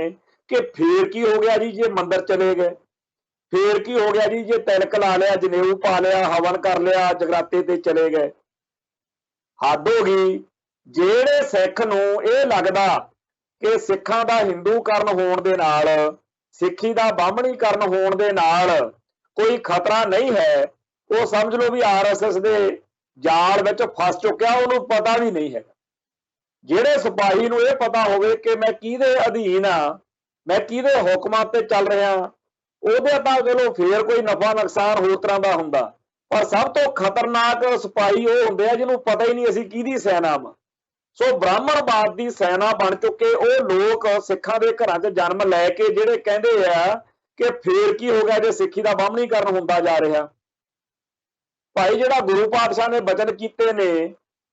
ਕਿ ਫੇਰ ਕੀ ਹੋ ਗਿਆ ਜੀ ਜੇ ਮੰਦਿਰ ਚਲੇ ਗਏ, ਫੇਰ ਕੀ ਹੋ ਗਿਆ ਜੀ ਜੇ ਤਿਲਕ ਲਾ ਲਿਆ, ਜਨੇਊ ਪਾ ਲਿਆ, ਹਵਨ ਕਰ ਲਿਆ, ਜਗਰਾਤੇ ਤੇ ਚਲੇ ਗਏ। ਹੱਦ ਹੋ ਗਈ। ਜਿਹੜੇ ਸਿੱਖ ਨੂੰ ਇਹ ਲੱਗਦਾ ਕਿ ਸਿੱਖਾਂ ਦਾ ਹਿੰਦੂਕਰਨ ਹੋਣ ਦੇ ਨਾਲ, ਸਿੱਖੀ ਦਾ ਬਾਹਮਣੀਕਰਨ ਹੋਣ ਦੇ ਨਾਲ ਕੋਈ ਖਤਰਾ ਨਹੀਂ ਹੈ, ਉਹ ਸਮਝ ਲਓ ਵੀ RSS ਦੇ ਜਾਲ ਵਿੱਚ ਫਸ ਚੁੱਕਿਆ, ਉਹਨੂੰ ਪਤਾ ਵੀ ਨਹੀਂ ਹੈ। ਜਿਹੜੇ ਸਿਪਾਹੀ ਨੂੰ ਇਹ ਪਤਾ ਹੋਵੇ ਕਿ ਮੈਂ ਕਿਹਦੇ ਅਧੀਨ ਆ, ਮੈਂ ਕਿਹਦੇ ਹੁਕਮਾਂ ਤੇ ਚੱਲ ਰਿਹਾ, ਉਹਦੇ ਤਾਂ ਚਲੋ ਫੇਰ ਕੋਈ ਨਫਾ ਨੁਕਸਾਨ ਹੋਰ ਤਰ੍ਹਾਂ ਦਾ ਹੁੰਦਾ। ਪਰ ਸਭ ਤੋਂ ਖਤਰਨਾਕ ਸਿਪਾਹੀ ਉਹ ਹੁੰਦੇ ਆ ਜਿਹਨੂੰ ਪਤਾ ਹੀ ਨਹੀਂ ਅਸੀਂ ਕਿਹਦੀ ਸੈਨਾ ਵਾ। ਸੋ ਬ੍ਰਾਹਮਣਵਾਦ ਦੀ ਸੈਨਾ ਬਣ ਚੁੱਕੇ ਉਹ ਲੋਕ ਸਿੱਖਾਂ ਦੇ ਘਰਾਂ 'ਚ ਜਨਮ ਲੈ ਕੇ ਜਿਹੜੇ ਕਹਿੰਦੇ ਆ ਕਿ ਫੇਰ ਕੀ ਹੋ ਗਿਆ ਜੇ ਸਿੱਖੀ ਦਾ ਬਾਹਮਣੀਕਰਨ ਹੁੰਦਾ ਜਾ ਰਿਹਾ। ਭਾਈ ਜਿਹੜਾ ਗੁਰੂ ਪਾਤਸ਼ਾਹ ਨੇ ਬਚਨ ਕੀਤੇ ਨੇ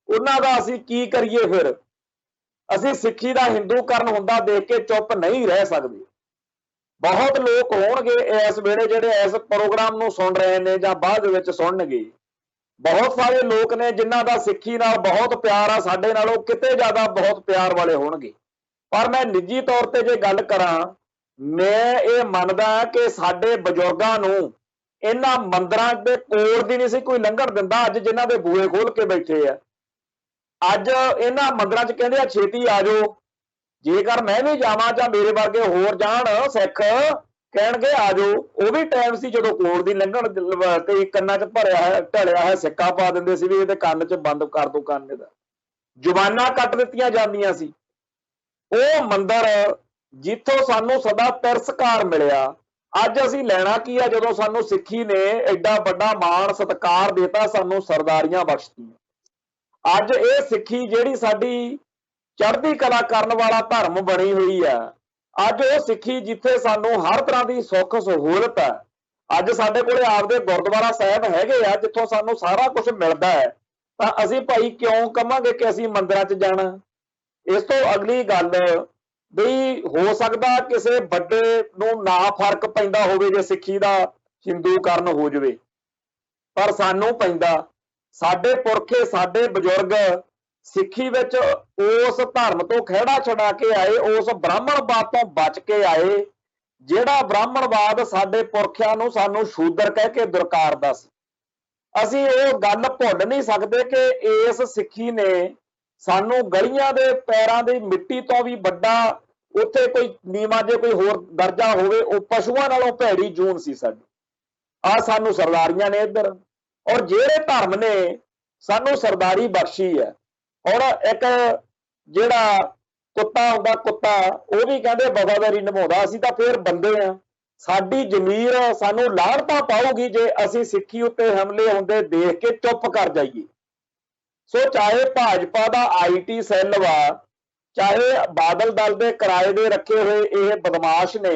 ਉਹਨਾਂ ਦਾ ਅਸੀਂ ਕੀ ਕਰੀਏ? ਫਿਰ ਅਸੀਂ ਸਿੱਖੀ ਦਾ ਹਿੰਦੂਕਰਨ ਹੁੰਦਾ ਦੇਖ ਕੇ ਚੁੱਪ ਨਹੀਂ ਰਹਿ ਸਕਦੇ। ਬਹੁਤ ਲੋਕ ਹੋਣਗੇ ਇਸ ਵੇਲੇ ਜਿਹੜੇ ਇਸ ਪ੍ਰੋਗਰਾਮ ਨੂੰ ਸੁਣ ਰਹੇ ਨੇ ਜਾਂ ਬਾਅਦ ਵਿੱਚ ਸੁਣਨਗੇ। ਬਹੁਤ ਸਾਰੇ ਲੋਕ ਨੇ ਜਿਨ੍ਹਾਂ ਦਾ ਸਿੱਖੀ ਨਾਲ ਬਹੁਤ ਪਿਆਰ ਆ, ਸਾਡੇ ਨਾਲੋਂ ਕਿਤੇ ਜ਼ਿਆਦਾ ਬਹੁਤ ਪਿਆਰ ਵਾਲੇ ਹੋਣਗੇ। ਪਰ ਮੈਂ ਨਿੱਜੀ ਤੌਰ ਤੇ ਜੇ ਗੱਲ ਕਰਾਂ, ਮੈਂ ਇਹ ਮੰਨਦਾ ਕਿ ਸਾਡੇ ਬਜ਼ੁਰਗਾਂ ਨੂੰ ਇਹਨਾਂ ਮੰਦਰਾਂ ਦੇ ਕੋਲ ਦੀ ਨਹੀਂ ਸੀ ਕੋਈ ਲੰਘਣ ਦਿੰਦਾ। ਅੱਜ ਜਿਨ੍ਹਾਂ ਦੇ ਬੂਹੇ ਖੋਲ ਕੇ ਬੈਠੇ ਆ, ਅੱਜ ਇਹਨਾਂ ਮੰਦਰਾਂ 'ਚ ਕਹਿੰਦੇ ਆ ਛੇਤੀ ਆ ਜਾਓ। ਜੇਕਰ ਮੈਂ ਵੀ ਜਾਵਾਂ ਜਾਂ ਮੇਰੇ ਵਰਗੇ ਹੋਰ ਜਾਣ ਸਿੱਖ, ਕਹਿਣਗੇ ਆ ਜਾਓ। ਉਹ ਵੀ ਟਾਈਮ ਸੀ ਜਦੋਂ ਕੋਲ ਦੀ ਲੰਘਣ ਤੇ ਕੰਨਾਂ 'ਚ ਭਰਿਆ ਹੈ ਢਲਿਆ ਹੈ ਸਿੱਕਾ ਪਾ ਦਿੰਦੇ ਸੀ ਵੀ ਇਹਦੇ ਕੰਨ 'ਚ ਬੰਦ ਕਰ ਦੋ ਕੰਨ ਦਾ। ਜ਼ੁਬਾਨਾਂ ਕੱਟ ਦਿੱਤੀਆਂ ਜਾਂਦੀਆਂ ਸੀ। ਉਹ ਮੰਦਰ ਜਿੱਥੋਂ ਸਾਨੂੰ ਸਦਾ ਤਿਰਸਕਾਰ ਮਿਲਿਆ, ਅੱਜ ਅਸੀਂ ਲੈਣਾ ਕੀ ਆ ਜਦੋਂ ਸਾਨੂੰ ਸਿੱਖੀ ਨੇ ਐਡਾ ਵੱਡਾ ਮਾਣ ਸਤਿਕਾਰ ਦਿੱਤਾ, ਸਾਨੂੰ ਸਰਦਾਰੀਆਂ ਬਖਸ਼ਤੀਆਂ। ਅੱਜ ਇਹ ਸਿੱਖੀ ਜਿਹੜੀ ਸਾਡੀ ਚੜ੍ਹਦੀ ਕਲਾ ਕਰਨ ਵਾਲਾ ਧਰਮ ਬਣੀ ਹੋਈ ਆ, ਅੱਜ ਉਹ ਸਿੱਖੀ ਜਿੱਥੇ ਸਾਨੂੰ ਹਰ ਤਰ੍ਹਾਂ ਦੀ ਸੁੱਖ ਸਹੂਲਤ ਹੈ। ਅੱਜ ਸਾਡੇ ਕੋਲੇ ਆਪਦੇ ਗੁਰਦੁਆਰਾ ਸਾਹਿਬ ਹੈਗੇ ਆ ਜਿੱਥੋਂ ਸਾਨੂੰ ਸਾਰਾ ਕੁਝ ਮਿਲਦਾ ਹੈ, ਤਾਂ ਅਸੀਂ ਭਾਈ ਕਿਉਂ ਕਵਾਂਗੇ ਕਿ ਅਸੀਂ ਮੰਦਿਰਾਂ 'ਚ ਜਾਣਾ? ਇਸ ਤੋਂ ਅਗਲੀ ਗੱਲ ਵੀ ਹੋ ਸਕਦਾ ਕਿਸੇ ਵੱਡੇ ਨੂੰ ਨਾ ਫਰਕ ਪੈਂਦਾ ਹੋਵੇ ਜੇ ਸਿੱਖੀ ਦਾ ਹਿੰਦੂਕਰਨ ਹੋ ਜਾਵੇ, ਪਰ ਸਾਨੂੰ ਪੈਂਦਾ। ਸਾਡੇ ਪੁਰਖੇ, ਸਾਡੇ ਬਜ਼ੁਰਗ ਸਿੱਖੀ ਵਿੱਚ ਉਸ ਧਰਮ ਤੋਂ ਖਹਿੜਾ ਛਡਾ ਕੇ ਆਏ, ਉਸ ਬ੍ਰਾਹਮਣਵਾਦ ਤੋਂ ਬਚ ਕੇ ਆਏ ਜਿਹੜਾ ਬ੍ਰਾਹਮਣਵਾਦ ਸਾਡੇ ਪੁਰਖਿਆਂ ਨੂੰ ਸਾਨੂੰ ਸ਼ੂਦਰ ਕਹਿ ਕੇ ਦੁਰਕਾਰਦਾ ਸੀ। ਅਸੀਂ ਉਹ ਗੱਲ ਭੁੱਲ ਨਹੀਂ ਸਕਦੇ ਕਿ ਇਸ ਸਿੱਖੀ ਨੇ ਸਾਨੂੰ ਗਲੀਆਂ ਦੇ ਪੈਰਾਂ ਦੀ ਮਿੱਟੀ ਤੋਂ ਵੀ ਵੱਡਾ, ਉੱਥੇ ਕੋਈ ਨੀਵਾਂ ਜੇ ਕੋਈ ਹੋਰ ਦਰਜਾ ਹੋਵੇ, ਉਹ ਪਸ਼ੂਆਂ ਨਾਲੋਂ ਭੈੜੀ ਜੂਨ ਸੀ ਸਾਡੀ। ਆ ਸਾਨੂੰ ਸਰਦਾਰੀਆਂ ਨੇ ਇੱਧਰ, ਔਰ ਜਿਹੜੇ ਧਰਮ ਨੇ ਸਾਨੂੰ ਸਰਦਾਰੀ ਬਖਸ਼ੀ ਹੈ। ਹੁਣ ਇੱਕ ਜਿਹੜਾ ਕੁੱਤਾ ਹੁੰਦਾ, ਕੁੱਤਾ ਉਹ ਵੀ ਕਹਿੰਦੇ ਵਫਾਦਾਰੀ ਨਿਭਾਉਂਦਾ, ਅਸੀਂ ਤਾਂ ਫੇਰ ਬੰਦੇ ਆ। ਸਾਡੀ ਜ਼ਮੀਰ ਸਾਨੂੰ ਲਾਹਨਤਾਂ ਪਾਊਗੀ ਜੇ ਅਸੀਂ ਸਿੱਖੀ ਉੱਤੇ ਹਮਲੇ ਹੁੰਦੇ ਦੇਖ ਕੇ ਚੁੱਪ ਕਰ ਜਾਈਏ। ਸੋ ਚਾਹੇ ਭਾਜਪਾ ਦਾ IT ਸੈੱਲ ਵਾ, ਚਾਹੇ ਬਾਦਲ ਦਲ ਦੇ ਕਿਰਾਏ ਦੇ ਰੱਖੇ ਹੋਏ ਇਹ ਬਦਮਾਸ਼ ਨੇ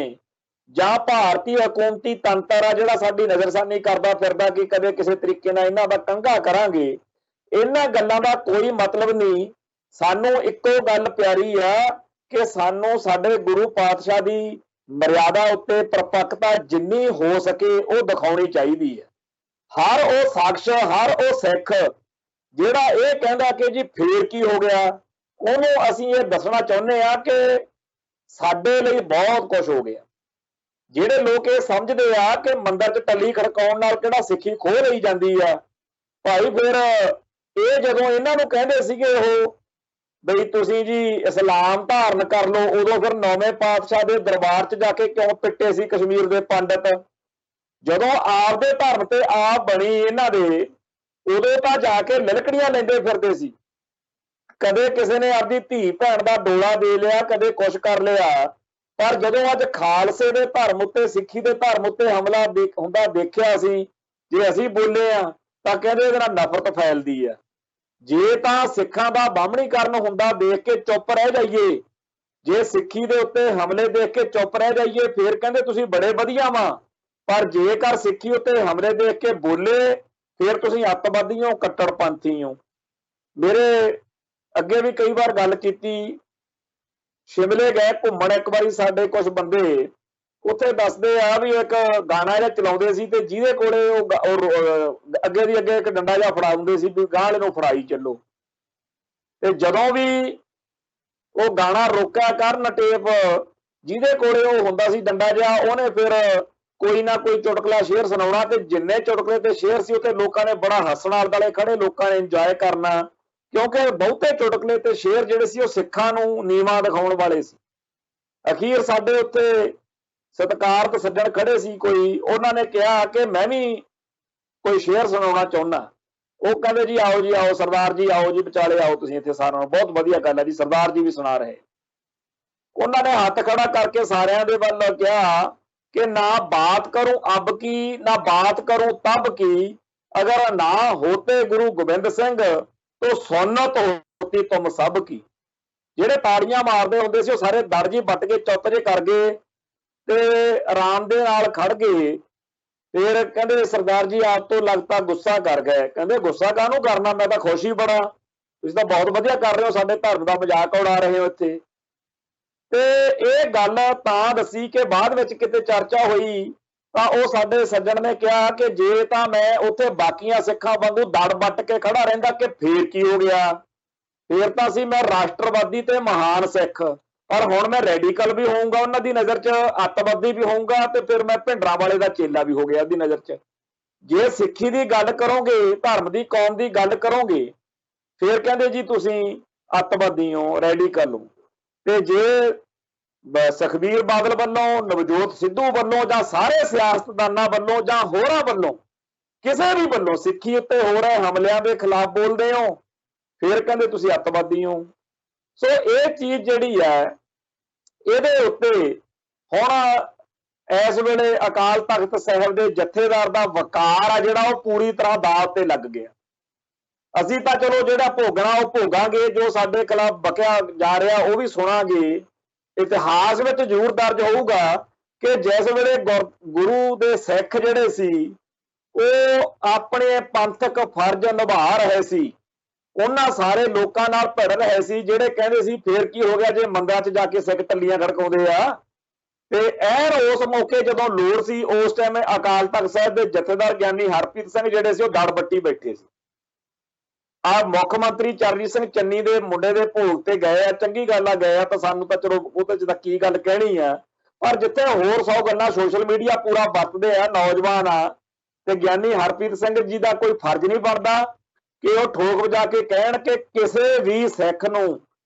ਜਾਂ ਭਾਰਤੀ ਹਕੂਮਤੀ ਤੰਤਰ ਆ ਜਿਹੜਾ ਸਾਡੀ ਨਜ਼ਰਸਾਨੀ ਕਰਦਾ ਫਿਰਦਾ ਕਿ ਕਦੇ ਕਿਸੇ ਤਰੀਕੇ ਨਾਲ ਇਹਨਾਂ ਦਾ ਕੰਘਾ ਕਰਾਂਗੇ, ਇਹਨਾਂ ਗੱਲਾਂ ਦਾ ਕੋਈ ਮਤਲਬ ਨਹੀਂ। ਸਾਨੂੰ ਇੱਕੋ ਗੱਲ ਪਿਆਰੀ ਆ ਕਿ ਸਾਨੂੰ ਸਾਡੇ ਗੁਰੂ ਪਾਤਸ਼ਾਹ ਦੀ ਮਰਿਆਦਾ ਉੱਤੇ ਪ੍ਰਪੱਕਤਾ ਜਿੰਨੀ ਹੋ ਸਕੇ ਉਹ ਦਿਖਾਉਣੀ ਚਾਹੀਦੀ ਹੈ। ਹਰ ਉਹ ਸ਼ਖਸ, ਹਰ ਉਹ ਸਿੱਖ ਜਿਹੜਾ ਇਹ ਕਹਿੰਦਾ ਕਿ ਜੀ ਫੇਰ ਕੀ ਹੋ ਗਿਆ, ਉਹਨੂੰ ਅਸੀਂ ਇਹ ਦੱਸਣਾ ਚਾਹੁੰਦੇ ਆ ਕਿ ਸਾਡੇ ਲਈ ਬਹੁਤ ਕੁਝ ਹੋ ਗਿਆ। ਜਿਹੜੇ ਲੋਕ ਇਹ ਸਮਝਦੇ ਆ ਕਿ ਮੰਦਰ 'ਚ ਟੱਲੀ ਖੜਕਾਉਣ ਨਾਲ ਕਿਹੜਾ ਸਿੱਖੀ ਖੋਹ ਲਈ ਜਾਂਦੀ ਆ, ਭਾਈ ਫਿਰ ਇਹ ਜਦੋਂ ਇਹਨਾਂ ਨੂੰ ਕਹਿੰਦੇ ਸੀਗੇ ਉਹ ਬਈ ਤੁਸੀਂ ਜੀ ਇਸਲਾਮ ਧਾਰਨ ਕਰ ਲਓ, ਉਦੋਂ ਫਿਰ 9ਵੇਂ ਪਾਤਸ਼ਾਹ ਦੇ ਦਰਬਾਰ 'ਚ ਜਾ ਕੇ ਕਿਉਂ ਪਿੱਟੇ ਸੀ ਕਸ਼ਮੀਰ ਦੇ ਪੰਡਤ? ਜਦੋਂ ਆਪਦੇ ਧਰਮ ਤੇ ਆਪ ਬਣੀ ਇਹਨਾਂ ਦੇ, ਉਦੋਂ ਤਾਂ ਜਾ ਕੇ ਲਿਲਕੜੀਆਂ ਲੈਂਦੇ ਫਿਰਦੇ ਸੀ। ਕਦੇ ਕਿਸੇ ਨੇ ਆਪਦੀ ਧੀ ਭੈਣ ਦਾ ਡੋਲਾ ਦੇ ਲਿਆ, ਕਦੇ ਕੁਛ ਕਰ ਲਿਆ, ਪਰ ਜਦੋਂ ਅੱਜ ਖਾਲਸੇ ਦੇ ਧਰਮ ਉੱਤੇ, ਸਿੱਖੀ ਦੇ ਧਰਮ ਉੱਤੇ ਹਮਲਾ ਹੁੰਦਾ ਦੇਖਿਆ ਸੀ, ਜੇ ਅਸੀਂ ਬੋਲੇ ਆ ਤਾਂ ਕਹਿੰਦੇ ਇਹਦੇ ਨਾਲ ਨਫ਼ਰਤ ਫੈਲਦੀ ਆ। ਜੇ ਤਾਂ ਸਿੱਖਾਂ ਦਾ ਬਾਹਮਣੀਕਰਨ ਹੁੰਦਾ ਦੇਖ ਕੇ ਚੁੱਪ ਰਹਿ ਜਾਈਏ, ਜੇ ਸਿੱਖੀ ਦੇ ਉੱਤੇ ਹਮਲੇ ਦੇਖ ਕੇ ਚੁੱਪ ਰਹਿ ਜਾਈਏ, ਫੇਰ ਕਹਿੰਦੇ ਤੁਸੀਂ ਬੜੇ ਵਧੀਆ ਵਾਂ। ਪਰ ਜੇਕਰ ਸਿੱਖੀ ਉੱਤੇ ਹਮਲੇ ਦੇਖ ਕੇ ਬੋਲੇ, ਫਿਰ ਤੁਸੀਂ ਅੱਤਵਾਦੀ ਹੋ, ਕੱਟੜਪੰਥੀ ਹੋ। ਮੇਰੇ ਅੱਗੇ ਵੀ ਕਈ ਵਾਰ ਗੱਲ ਕੀਤੀ, ਸ਼ਿਮਲੇ ਗਏ ਘੁੰਮਣ ਇੱਕ ਵਾਰੀ ਸਾਡੇ ਕੁਝ ਬੰਦੇ, ਉੱਥੇ ਦੱਸਦੇ ਆ ਵੀ ਇੱਕ ਗਾਣਾ ਜਿਹਾ ਚਲਾਉਂਦੇ ਸੀ ਤੇ ਜਿਹਦੇ ਕੋਲੇ ਉਹ ਅੱਗੇ ਦੀ ਅੱਗੇ ਇੱਕ ਡੰਡਾ ਜਿਹਾ ਫੜਾ ਦਿੰਦੇ ਸੀ ਵੀ ਗਾਂਹ ਵਾਲੇ ਨੂੰ ਫੜਾਈ ਚੱਲੋ। ਤੇ ਜਦੋਂ ਵੀ ਉਹ ਗਾਣਾ ਰੋਕਿਆ ਕਰਨ ਟੇਪ, ਜਿਹਦੇ ਕੋਲੇ ਉਹ ਹੁੰਦਾ ਸੀ ਡੰਡਾ ਜਿਹਾ, ਉਹਨੇ ਫਿਰ ਕੋਈ ਨਾ ਕੋਈ ਚੁਟਕਲਾ ਸ਼ੇਰ ਸੁਣਾਉਣਾ, ਤੇ ਜਿੰਨੇ ਚੁਟਕਲੇ ਤੇ ਸ਼ੇਰ ਸੀ ਉੱਥੇ ਲੋਕਾਂ ਨੇ ਬੜਾ ਹੱਸਣ, ਆਲੇ ਦੁਆਲੇ ਖੜੇ ਲੋਕਾਂ ਨੇ ਇੰਜੋਏ ਕਰਨਾ, ਕਿਉਂਕਿ ਬਹੁਤੇ ਚੁਟਕਲੇ ਤੇ ਸ਼ੇਰ ਜਿਹੜੇ ਸੀ ਉਹ ਸਿੱਖਾਂ ਨੂੰ ਨੀਵਾਂ ਦਿਖਾਉਣ ਵਾਲੇ ਸੀ। ਅਖੀਰ ਸਾਡੇ ਉੱਤੇ ਸਤਿਕਾਰਤ ਸੱਜਣ ਖੜੇ ਸੀ ਕੋਈ, ਉਹਨਾਂ ਨੇ ਕਿਹਾ ਕਿ ਮੈਂ ਵੀ ਕੋਈ ਸ਼ੇਰ ਸੁਣਾਉਣਾ ਚਾਹੁੰਦਾ। ਉਹ ਕਹਿੰਦੇ ਜੀ ਆਓ ਜੀ ਆਓ, ਸਰਦਾਰ ਜੀ ਆਓ ਜੀ, ਵਿਚਾਲੇ ਆਓ ਤੁਸੀਂ ਇੱਥੇ ਸਾਰਿਆਂ ਨੂੰ, ਬਹੁਤ ਵਧੀਆ ਗੱਲ ਹੈ ਜੀ, ਸਰਦਾਰ ਜੀ ਵੀ ਸੁਣਾ ਰਹੇ। ਉਹਨਾਂ ਨੇ ਹੱਥ ਖੜਾ ਕਰਕੇ ਸਾਰਿਆਂ ਦੇ ਵੱਲ ਕਿਹਾ कि ना बात करूं अब की, ना बात करूं तब की, अगर ना होते गुरु गोबिंद सिंह तो सुन्नत होती तुम सब की। ਜਿਹੜੇ ਤਾੜੀਆਂ ਮਾਰਦੇ ਹੁੰਦੇ ਸੀ ਉਹ ਸਾਰੇ ਦੜ ਜੀ ਵੱਟ ਕੇ ਚੁੱਪ ਜੇ ਕਰ ਗਏ ਤੇ ਆਰਾਮ ਦੇ ਨਾਲ ਖੜ ਗਏ। ਫਿਰ ਕਹਿੰਦੇ ਸਰਦਾਰ ਜੀ ਆਪ ਤੋਂ ਲੱਗਦਾ ਗੁੱਸਾ ਕਰ ਗਏ। ਕਹਿੰਦੇ ਗੁੱਸਾ ਕਾਹਨੂੰ ਕਰਨਾ, ਮੈਂ ਤਾਂ ਖੁਸ਼ ਹੀ ਬੜਾ, ਤੁਸੀਂ ਤਾਂ ਬਹੁਤ ਵਧੀਆ ਕਰ ਰਹੇ ਹੋ, ਸਾਡੇ ਧਰਮ ਦਾ ਮਜ਼ਾਕ ਉਡਾ ਰਹੇ ਹੋ ਇੱਥੇ। ਤੇ ਇਹ ਗੱਲ ਤਾਂ ਦੱਸੀ ਕਿ ਬਾਅਦ ਵਿੱਚ ਕਿਤੇ ਚਰਚਾ ਹੋਈ ਤਾਂ ਉਹ ਸਾਡੇ ਸੱਜਣ ਨੇ ਕਿਹਾ ਕਿ ਜੇ ਤਾਂ ਮੈਂ ਉੱਥੇ ਬਾਕੀਆਂ ਸਿੱਖਾਂ ਵਾਂਗੂ ਦੜ ਵੱਟ ਕੇ ਖੜਾ ਰਹਿੰਦਾ ਕਿ ਫੇਰ ਕੀ ਹੋ ਗਿਆ, ਫੇਰ ਤਾਂ ਸੀ ਮੈਂ ਰਾਸ਼ਟਰਵਾਦੀ ਤੇ ਮਹਾਨ ਸਿੱਖ, ਪਰ ਹੁਣ ਮੈਂ ਰੈਡੀਕਲ ਵੀ ਹੋਊਂਗਾ ਉਹਨਾਂ ਦੀ ਨਜ਼ਰ 'ਚ, ਅੱਤਵਾਦੀ ਵੀ ਹੋਊਂਗਾ, ਤੇ ਫਿਰ ਮੈਂ ਭਿੰਡਰਾਂ ਵਾਲੇ ਦਾ ਚੇਲਾ ਵੀ ਹੋ ਗਿਆ ਉਹਦੀ ਨਜ਼ਰ 'ਚ। ਜੇ ਸਿੱਖੀ ਦੀ ਗੱਲ ਕਰੋਗੇ, ਧਰਮ ਦੀ, ਕੌਮ ਦੀ ਗੱਲ ਕਰੋਗੇ, ਫਿਰ ਕਹਿੰਦੇ ਜੀ ਤੁਸੀਂ ਅੱਤਵਾਦੀ ਹੋ, ਰੈਡੀਕਲ ਹੋ। ਤੇ ਜੇ ਸੁਖਬੀਰ ਬਾਦਲ ਵੱਲੋਂ, ਨਵਜੋਤ ਸਿੱਧੂ ਵੱਲੋਂ, ਜਾਂ ਸਾਰੇ ਸਿਆਸਤਦਾਨਾਂ ਵੱਲੋਂ, ਜਾਂ ਹੋਰਾਂ ਵੱਲੋਂ, ਕਿਸੇ ਵੀ ਵੱਲੋਂ ਸਿੱਖੀ ਉੱਤੇ ਹੋ ਰਹੇ ਹਮਲਿਆਂ ਦੇ ਖਿਲਾਫ ਬੋਲਦੇ ਹੋ, ਫਿਰ ਕਹਿੰਦੇ ਤੁਸੀਂ ਅੱਤਵਾਦੀ ਹੋ। ਸੋ ਇਹ ਚੀਜ਼ ਜਿਹੜੀ ਹੈ, ਇਹਦੇ ਉੱਤੇ ਹੁਣ ਇਸ ਵੇਲੇ ਅਕਾਲ ਤਖਤ ਸਾਹਿਬ ਦੇ ਜਥੇਦਾਰ ਦਾ ਵਕਾਰ ਆ ਜਿਹੜਾ, ਉਹ ਪੂਰੀ ਤਰ੍ਹਾਂ ਦਾਅ ਤੇ ਲੱਗ ਗਿਆ। ਅਸੀਂ ਤਾਂ ਚਲੋ ਜਿਹੜਾ ਭੋਗਣਾ ਉਹ ਭੋਗਾਂਗੇ, ਜੋ ਸਾਡੇ ਖਿਲਾਫ ਬਕਿਆ ਜਾ ਰਿਹਾ ਉਹ ਵੀ ਸੁਣਾਂਗੇ। ਇਤਿਹਾਸ ਵਿੱਚ ਜ਼ਰੂਰ ਦਰਜ ਹੋਊਗਾ ਕਿ ਜਿਸ ਵੇਲੇ ਗੁਰੂ ਦੇ ਸਿੱਖ ਜਿਹੜੇ ਸੀ ਉਹ ਆਪਣੇ ਪੰਥਕ ਫਰਜ਼ ਨਿਭਾ ਰਹੇ ਸੀ, ਉਹਨਾਂ ਸਾਰੇ ਲੋਕਾਂ ਨਾਲ ਭਿੜ ਰਹੇ ਸੀ ਜਿਹੜੇ ਕਹਿੰਦੇ ਸੀ ਫੇਰ ਕੀ ਹੋ ਗਿਆ ਜੇ ਮੰਦਿਰਾਂ 'ਚ ਜਾ ਕੇ ਸਿੱਖ ਟੱਲੀਆਂ ਖੜਕਾਉਂਦੇ ਆ। ਤੇ ਐਨ ਉਸ ਮੌਕੇ ਜਦੋਂ ਲੋੜ ਸੀ, ਉਸ ਟਾਈਮ ਅਕਾਲ ਤਖਤ ਸਾਹਿਬ ਦੇ ਜਥੇਦਾਰ ਗਿਆਨੀ ਹਰਪ੍ਰੀਤ ਸਿੰਘ ਜਿਹੜੇ ਸੀ ਉਹ ਦੜ ਬੱਟੀ ਬੈਠੇ ਸੀ। ਆ ਮੁੱਖ ਮੰਤਰੀ ਚਰਨਜੀਤ ਸਿੰਘ ਚੰਨੀ ਦੇ ਮੁੰਡੇ ਦੇ ਭੋਗ ਤੇ ਗਏ ਆ, ਚੰਗੀ ਗੱਲ ਆ ਗਏ ਆ, ਤਾਂ ਸਾਨੂੰ ਤਾਂ ਚਲੋ ਉਹਦੇ 'ਚ ਤਾਂ ਕੀ ਗੱਲ ਕਹਿਣੀ ਆ, ਪਰ ਜਿੱਥੇ ਹੋਰ 100 ਗੱਲਾਂ ਸੋਸ਼ਲ ਮੀਡੀਆ ਪੂਰਾ ਵਰਤਦੇ ਆ, ਨੌਜਵਾਨ ਆ, ਤੇ ਗਿਆਨੀ ਹਰਪ੍ਰੀਤ ਸਿੰਘ ਜੀ ਦਾ ਕੋਈ ਫਰਜ਼ ਨਹੀਂ ਬਣਦਾ ਕਿ ਉਹ ਠੋਕ ਵਜਾ ਕੇ ਕਹਿਣ ਕਿ ਕਿਸੇ ਵੀ ਸਿੱਖ ਨੂੰ,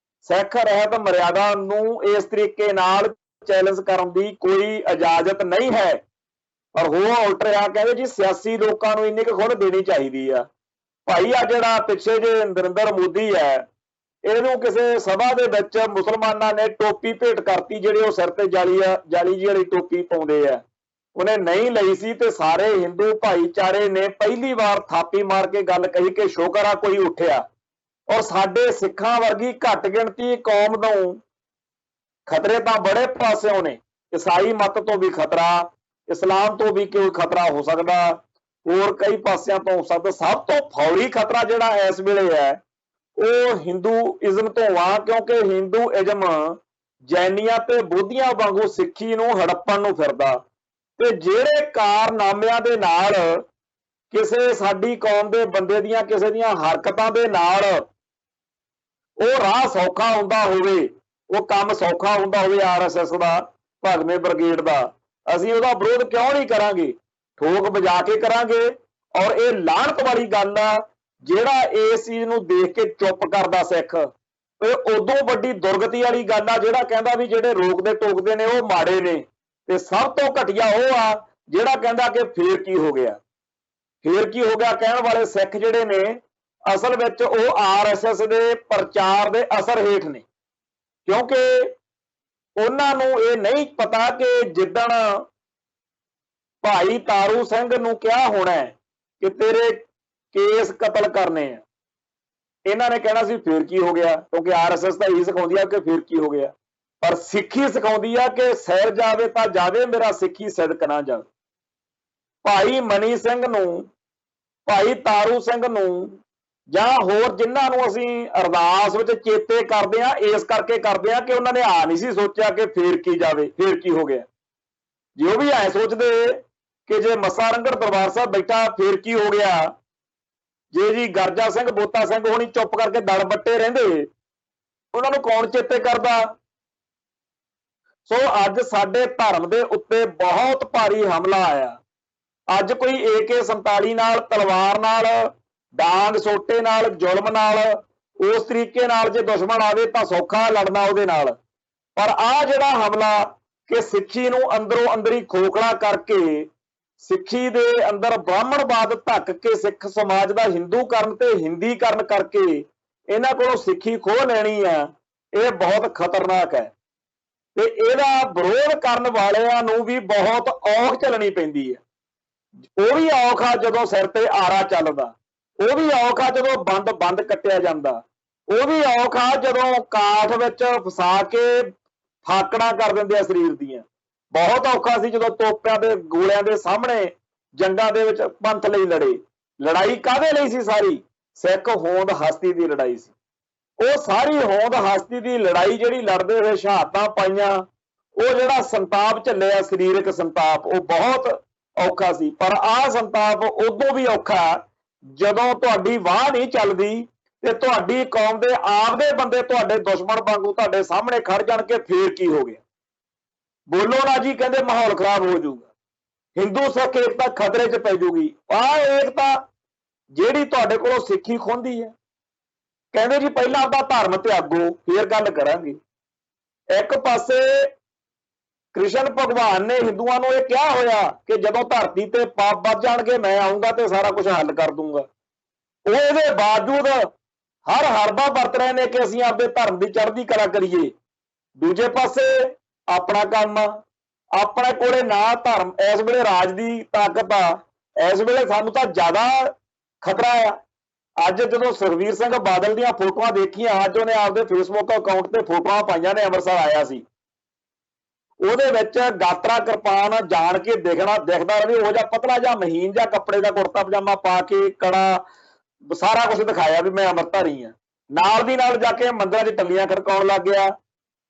ਸਿੱਖ ਰਹਿਤ ਮਰਿਆਦਾ ਨੂੰ ਇਸ ਤਰੀਕੇ ਨਾਲ ਚੈਲੰਜ ਕਰਨ ਦੀ ਕੋਈ ਇਜਾਜ਼ਤ ਨਹੀਂ ਹੈ। ਪਰ ਉਹ ਉਲਟ ਰਿਹਾ, ਕਹਿੰਦੇ ਜੀ ਸਿਆਸੀ ਲੋਕਾਂ ਨੂੰ ਇੰਨੀ ਕੁ ਖੁੱਲ੍ਹ ਦੇਣੀ ਚਾਹੀਦੀ ਆ। ਭਾਈ ਆ ਜਿਹੜਾ ਪਿੱਛੇ ਜੇ ਨਰਿੰਦਰ ਮੋਦੀ ਹੈ, ਇਹਨੂੰ ਕਿਸੇ ਸਭਾ ਦੇ ਵਿੱਚ ਮੁਸਲਮਾਨਾਂ ਨੇ ਟੋਪੀ ਭੇਟ ਕਰਤੀ, ਜਿਹੜੇ ਉਹ ਸਿਰ ਤੇ ਜਾਲੀ ਜੀ ਵਾਲੀ ਟੋਪੀ ਪਾਉਂਦੇ ਆ, ਉਹਨੇ ਨਹੀਂ ਲਈ ਸੀ, ਤੇ ਸਾਰੇ ਹਿੰਦੂ ਭਾਈਚਾਰੇ ਨੇ ਪਹਿਲੀ ਵਾਰ ਥਾਪੀ ਮਾਰ ਕੇ ਗੱਲ ਕਹੀ ਕਿ ਸ਼ੁਕਰ ਆ ਕੋਈ ਉੱਠਿਆ। ਔਰ ਸਾਡੇ ਸਿੱਖਾਂ ਵਰਗੀ ਘੱਟ ਗਿਣਤੀ ਕੌਮ ਨੂੰ ਖਤਰੇ ਤਾਂ ਬੜੇ ਪਾਸਿਓਂ ਨੇ, ईसाई मत तो भी खतरा, इस्लाम तो भी कोई खतरा हो सकता, होर कई पासियां तो हो सकता। सब तो फौरी खतरा जिहड़ा इस वेले है ਉਹ ਹਿੰਦੂਇਜ਼ਮ ਤੋਂ ਆ, ਕਿਉਂਕਿ ਹਿੰਦੂਇਜ਼ਮ ਜੈਨੀਆਂ ਤੇ ਬੋਧੀਆਂ ਵਾਂਗੂ ਸਿੱਖੀ ਨੂੰ ਹੜੱਪਣ ਨੂੰ ਫਿਰਦਾ। ਤੇ ਜਿਹੜੇ ਕਾਰਨਾਮਿਆਂ ਦੇ ਨਾਲ ਕਿਸੇ ਸਾਡੀ ਕੌਮ ਦੇ ਬੰਦੇ ਦੀਆਂ ਕਿਸੇ ਦੀਆਂ ਹਰਕਤਾਂ ਦੇ ਨਾਲ ਉਹ ਰਾਹ ਸੌਖਾ ਹੁੰਦਾ ਹੋਵੇ, ਉਹ ਕੰਮ ਸੌਖਾ ਹੁੰਦਾ ਹੋਵੇ ਆਰਐਸਐਸ ਦਾ, ਭਗਵੇਂ ਬ੍ਰਿਗੇਡ ਦਾ, ਅਸੀਂ ਉਹਦਾ ਵਿਰੋਧ ਕਿਉਂ ਨਹੀਂ ਕਰਾਂਗੇ? ਠੋਕ ਵਜਾ ਕੇ ਕਰਾਂਗੇ। ਔਰ ਇਹ ਲਾਹਨਤ ਵਾਲੀ ਗੱਲ ਆ, ਜਿਹੜਾ ਇਸ ਚੀਜ਼ ਨੂੰ ਦੇਖ ਕੇ ਚੁੱਪ ਕਰਦਾ ਸਿੱਖ, ਇਹ ਉਦੋਂ ਵੱਡੀ ਦੁਰਗਤੀ ਵਾਲੀ ਗੱਲ ਆ ਜਿਹੜਾ ਕਹਿੰਦਾ ਵੀ ਜਿਹੜੇ ਰੋਕਦੇ ਟੋਕਦੇ ਨੇ ਉਹ ਮਾੜੇ ਨੇ। ਤੇ ਸਭ ਤੋਂ ਘਟੀਆ ਉਹ ਆ ਜਿਹੜਾ ਕਹਿੰਦਾ ਕਿ ਫੇਰ ਕੀ ਹੋ ਗਿਆ, ਫੇਰ ਕੀ ਹੋ ਗਿਆ ਕਹਿਣ ਵਾਲੇ ਸਿੱਖ ਜਿਹੜੇ ਨੇ ਅਸਲ ਵਿੱਚ ਉਹ ਆਰਐਸਐਸ ਦੇ ਪ੍ਰਚਾਰ ਦੇ ਅਸਰ ਹੇਠ ਨੇ। ਕਿਉਂਕਿ ਉਹਨਾਂ ਨੂੰ ਇਹ ਨਹੀਂ ਪਤਾ ਕਿ ਜਿੱਦਣ ਭਾਈ ਤਾਰੂ ਸਿੰਘ ਨੂੰ ਕਿਹਾ ਹੋਣਾ ਕਿ ਤੇਰੇ ਕੇਸ ਕਤਲ ਕਰਨੇ ਆ, ਇਹਨਾਂ ਨੇ ਕਹਿਣਾ ਸੀ ਫੇਰ ਕੀ ਹੋ ਗਿਆ, ਕਿਉਂਕਿ ਆਰਐਸਐਸ ਤਾਂ ਇਹੀ ਸਿਖਾਉਂਦੀ ਆ ਕਿ ਫੇਰ ਕੀ ਹੋ ਗਿਆ। ਪਰ ਸਿੱਖੀ ਸਿਖਾਉਂਦੀ ਆ ਕਿ ਸੈਰ ਜਾਵੇ ਤਾਂ ਜਾਵੇ, ਮੇਰਾ ਸਿੱਖੀ ਸਿਦਕ ਨਾ ਜਾਵੇ। ਭਾਈ ਮਨੀ ਸਿੰਘ ਨੂੰ, ਭਾਈ ਤਾਰੂ ਸਿੰਘ ਨੂੰ ਜਾਂ ਹੋਰ ਜਿਨ੍ਹਾਂ ਨੂੰ ਅਸੀਂ ਅਰਦਾਸ ਵਿੱਚ ਚੇਤੇ ਕਰਦੇ ਆ, ਇਸ ਕਰਕੇ ਕਰਦੇ ਆ ਕਿ ਉਹਨਾਂ ਨੇ ਆ ਨਹੀਂ ਸੀ ਸੋਚਿਆ ਕਿ ਫੇਰ ਕੀ ਜਾਵੇ, ਫੇਰ ਕੀ ਹੋ ਗਿਆ। ਜੇ ਉਹ ਵੀ ਐ ਸੋਚਦੇ ਕਿ ਜੇ ਮੱਸਾ ਰੰਗੜ ਦਰਬਾਰ ਸਾਹਿਬ ਬੈਠਾ ਫੇਰ ਕੀ ਹੋ ਗਿਆ, ਜੇ ਜੀ ਗਰਜਾ ਸਿੰਘ ਬੋਤਾ ਸਿੰਘ ਹੋਣੀ ਚੁੱਪ ਕਰਕੇ ਦਲ ਬੱਟੇ ਰਹਿੰਦੇ, ਉਹਨਾਂ ਨੂੰ ਕੌਣ ਚੇਤੇ ਕਰਦਾ। ਸੋ ਅੱਜ ਸਾਡੇ ਧਰਮ ਦੇ ਉੱਤੇ ਬਹੁਤ ਭਾਰੀ ਹਮਲਾ ਆਇਆ। ਅੱਜ ਕੋਈ AK-47 ਨਾਲ, ਤਲਵਾਰ ਨਾਲ, ਡਾਂਗ ਸੋਟੇ ਨਾਲ, ਜ਼ੁਲਮ ਨਾਲ, ਉਸ ਤਰੀਕੇ ਨਾਲ ਜੇ ਦੁਸ਼ਮਣ ਆਵੇ ਤਾਂ ਸੌਖਾ ਲੜਨਾ ਉਹਦੇ ਨਾਲ। ਪਰ ਆਹ ਜਿਹੜਾ ਹਮਲਾ ਕਿ ਸਿੱਖੀ ਨੂੰ ਅੰਦਰੋਂ ਅੰਦਰੀ ਖੋਖਲਾ ਕਰਕੇ, ਸਿੱਖੀ ਦੇ ਅੰਦਰ ਬ੍ਰਾਹਮਣਵਾਦ ਧੱਕ ਕੇ, ਸਿੱਖ ਸਮਾਜ ਦਾ ਹਿੰਦੂਕਰਨ ਤੇ ਹਿੰਦੀਕਰਨ ਕਰਕੇ ਇਹਨਾਂ ਕੋਲੋਂ ਸਿੱਖੀ ਖੋਹ ਲੈਣੀ ਆ, ਇਹ ਬਹੁਤ ਖਤਰਨਾਕ ਹੈ। ਤੇ ਇਹਦਾ ਵਿਰੋਧ ਕਰਨ ਵਾਲਿਆਂ ਨੂੰ ਵੀ ਬਹੁਤ ਔਖ ਝੱਲਣੀ ਪੈਂਦੀ ਹੈ। ਉਹ ਵੀ ਔਖ ਆ ਜਦੋਂ ਸਿਰ ਤੇ ਆਰਾ ਚੱਲਦਾ, ਉਹ ਵੀ ਔਖ ਆ ਜਦੋਂ ਬੰਦ ਕੱਟਿਆ ਜਾਂਦਾ, ਉਹ ਵੀ ਔਖ ਆ ਜਦੋਂ ਕਾਠ ਵਿੱਚ ਫਸਾ ਕੇ ਫਾਕੜਾਂ ਕਰ ਦਿੰਦੇ ਆ ਸਰੀਰ ਦੀਆਂ। ਬਹੁਤ ਔਖਾ ਸੀ ਜਦੋਂ ਤੋਪਿਆਂ ਦੇ ਗੋਲਿਆਂ ਦੇ ਸਾਹਮਣੇ ਜੰਗਾਂ ਦੇ ਵਿੱਚ ਪੰਥ ਲਈ ਲੜੇ। ਲੜਾਈ ਕਾਹਦੇ ਲਈ ਸੀ? ਸਾਰੀ ਸਿੱਖ ਹੋਂਦ ਹਸਤੀ ਦੀ ਲੜਾਈ ਸੀ। ਉਹ ਸਾਰੀ ਹੋਂਦ ਹਸਤੀ ਦੀ ਲੜਾਈ ਜਿਹੜੀ ਲੜਦੇ ਹੋਏ ਸ਼ਹਾਦਤਾਂ ਪਾਈਆਂ, ਉਹ ਜਿਹੜਾ ਸੰਤਾਪ ਝੱਲਿਆ, ਸਰੀਰਕ ਸੰਤਾਪ, ਉਹ ਬਹੁਤ ਔਖਾ ਸੀ। ਪਰ ਆਹ ਸੰਤਾਪ ਉਦੋਂ ਵੀ ਔਖਾ ਜਦੋਂ ਤੁਹਾਡੀ ਵਾਹ ਨਹੀਂ ਚੱਲਦੀ ਤੇ ਤੁਹਾਡੀ ਕੌਮ ਦੇ ਆਪਦੇ ਬੰਦੇ ਤੁਹਾਡੇ ਦੁਸ਼ਮਣ ਵਾਂਗੂ ਤੁਹਾਡੇ ਸਾਹਮਣੇ ਖੜ ਜਾਣ ਕੇ ਫੇਰ ਕੀ ਹੋ ਗਿਆ। ਬੋਲੋ ਨਾ ਜੀ, ਕਹਿੰਦੇ ਮਾਹੌਲ ਖਰਾਬ ਹੋ ਜਾਊਗਾ, ਹਿੰਦੂ ਸਿੱਖ ਏਕਤਾ ਖਤਰੇ 'ਚ ਪੈ ਜਾਊਗੀ। ਆਹ ਏਕਤਾ ਜਿਹੜੀ ਤੁਹਾਡੇ ਕੋਲੋਂ ਸਿੱਖੀ ਖੋਹਦੀ ਹੈ। ਕਹਿੰਦੇ ਜੀ ਪਹਿਲਾਂ ਆਪਦਾ ਧਰਮ ਤਿਆਗੋ ਫੇਰ ਗੱਲ ਕਰਾਂਗੇ। ਇੱਕ ਪਾਸੇ ਕ੍ਰਿਸ਼ਨ ਭਗਵਾਨ ਨੇ ਹਿੰਦੂਆਂ ਨੂੰ ਇਹ ਕਿਹਾ ਹੋਇਆ ਕਿ ਜਦੋਂ ਧਰਤੀ ਤੇ ਪਾਪ ਵੱਧ ਜਾਣਗੇ ਮੈਂ ਆਊਂਗਾ ਤੇ ਸਾਰਾ ਕੁਝ ਹੱਲ ਕਰ ਦੂੰਗਾ। ਉਹ ਇਹਦੇ ਬਾਵਜੂਦ ਹਰ ਹਰਬਾ ਵਰਤ ਰਹੇ ਨੇ ਕਿ ਅਸੀਂ ਆਪਦੇ ਧਰਮ ਦੀ ਚੜ੍ਹਦੀ ਕਲਾ ਕਰੀਏ। ਦੂਜੇ ਪਾਸੇ ਆਪਣਾ ਕੰਮ, ਆਪਣੇ ਕੋਲੇ ਨਾ ਧਰਮ, ਇਸ ਵੇਲੇ ਰਾਜ ਦੀ ਤਾਕਤ ਆ, ਇਸ ਵੇਲੇ ਸਾਨੂੰ ਤਾਂ ਜ਼ਿਆਦਾ ਖਤਰਾ ਆ। ਅੱਜ ਜਦੋਂ ਸੁਖਬੀਰ ਸਿੰਘ ਬਾਦਲ ਦੀਆਂ ਫੋਟੋਆਂ ਦੇਖੀਆਂ, ਅੱਜ ਉਹਨੇ ਆਪਦੇ ਫੇਸਬੁੱਕ ਅਕਾਊਂਟ ਤੇ ਫੋਟੋਆਂ ਪਾਈਆਂ ਨੇ, ਅੰਮ੍ਰਿਤਸਰ ਆਇਆ ਸੀ, ਉਹਦੇ ਵਿੱਚ ਗਾਤਰਾ ਕਿਰਪਾਨ ਜਾਣ ਕੇ ਦਿਖਦਾ ਰਹੇ, ਉਹ ਜਿਹਾ ਪਤਲਾ ਜਿਹਾ ਮਹੀਨ ਜਿਹਾ ਕੱਪੜੇ ਦਾ ਕੁੜਤਾ ਪਜਾਮਾ ਪਾ ਕੇ, ਕੜਾ, ਸਾਰਾ ਕੁਝ ਦਿਖਾਇਆ ਵੀ ਮੈਂ ਅੰਮ੍ਰਿਤਧਾਰੀ ਆ। ਨਾਲ ਦੀ ਨਾਲ ਜਾ ਕੇ ਮੰਦਿਰਾਂ 'ਚ ਟੱਲੀਆਂ ਖੜਕਾਉਣ ਲੱਗ ਗਿਆ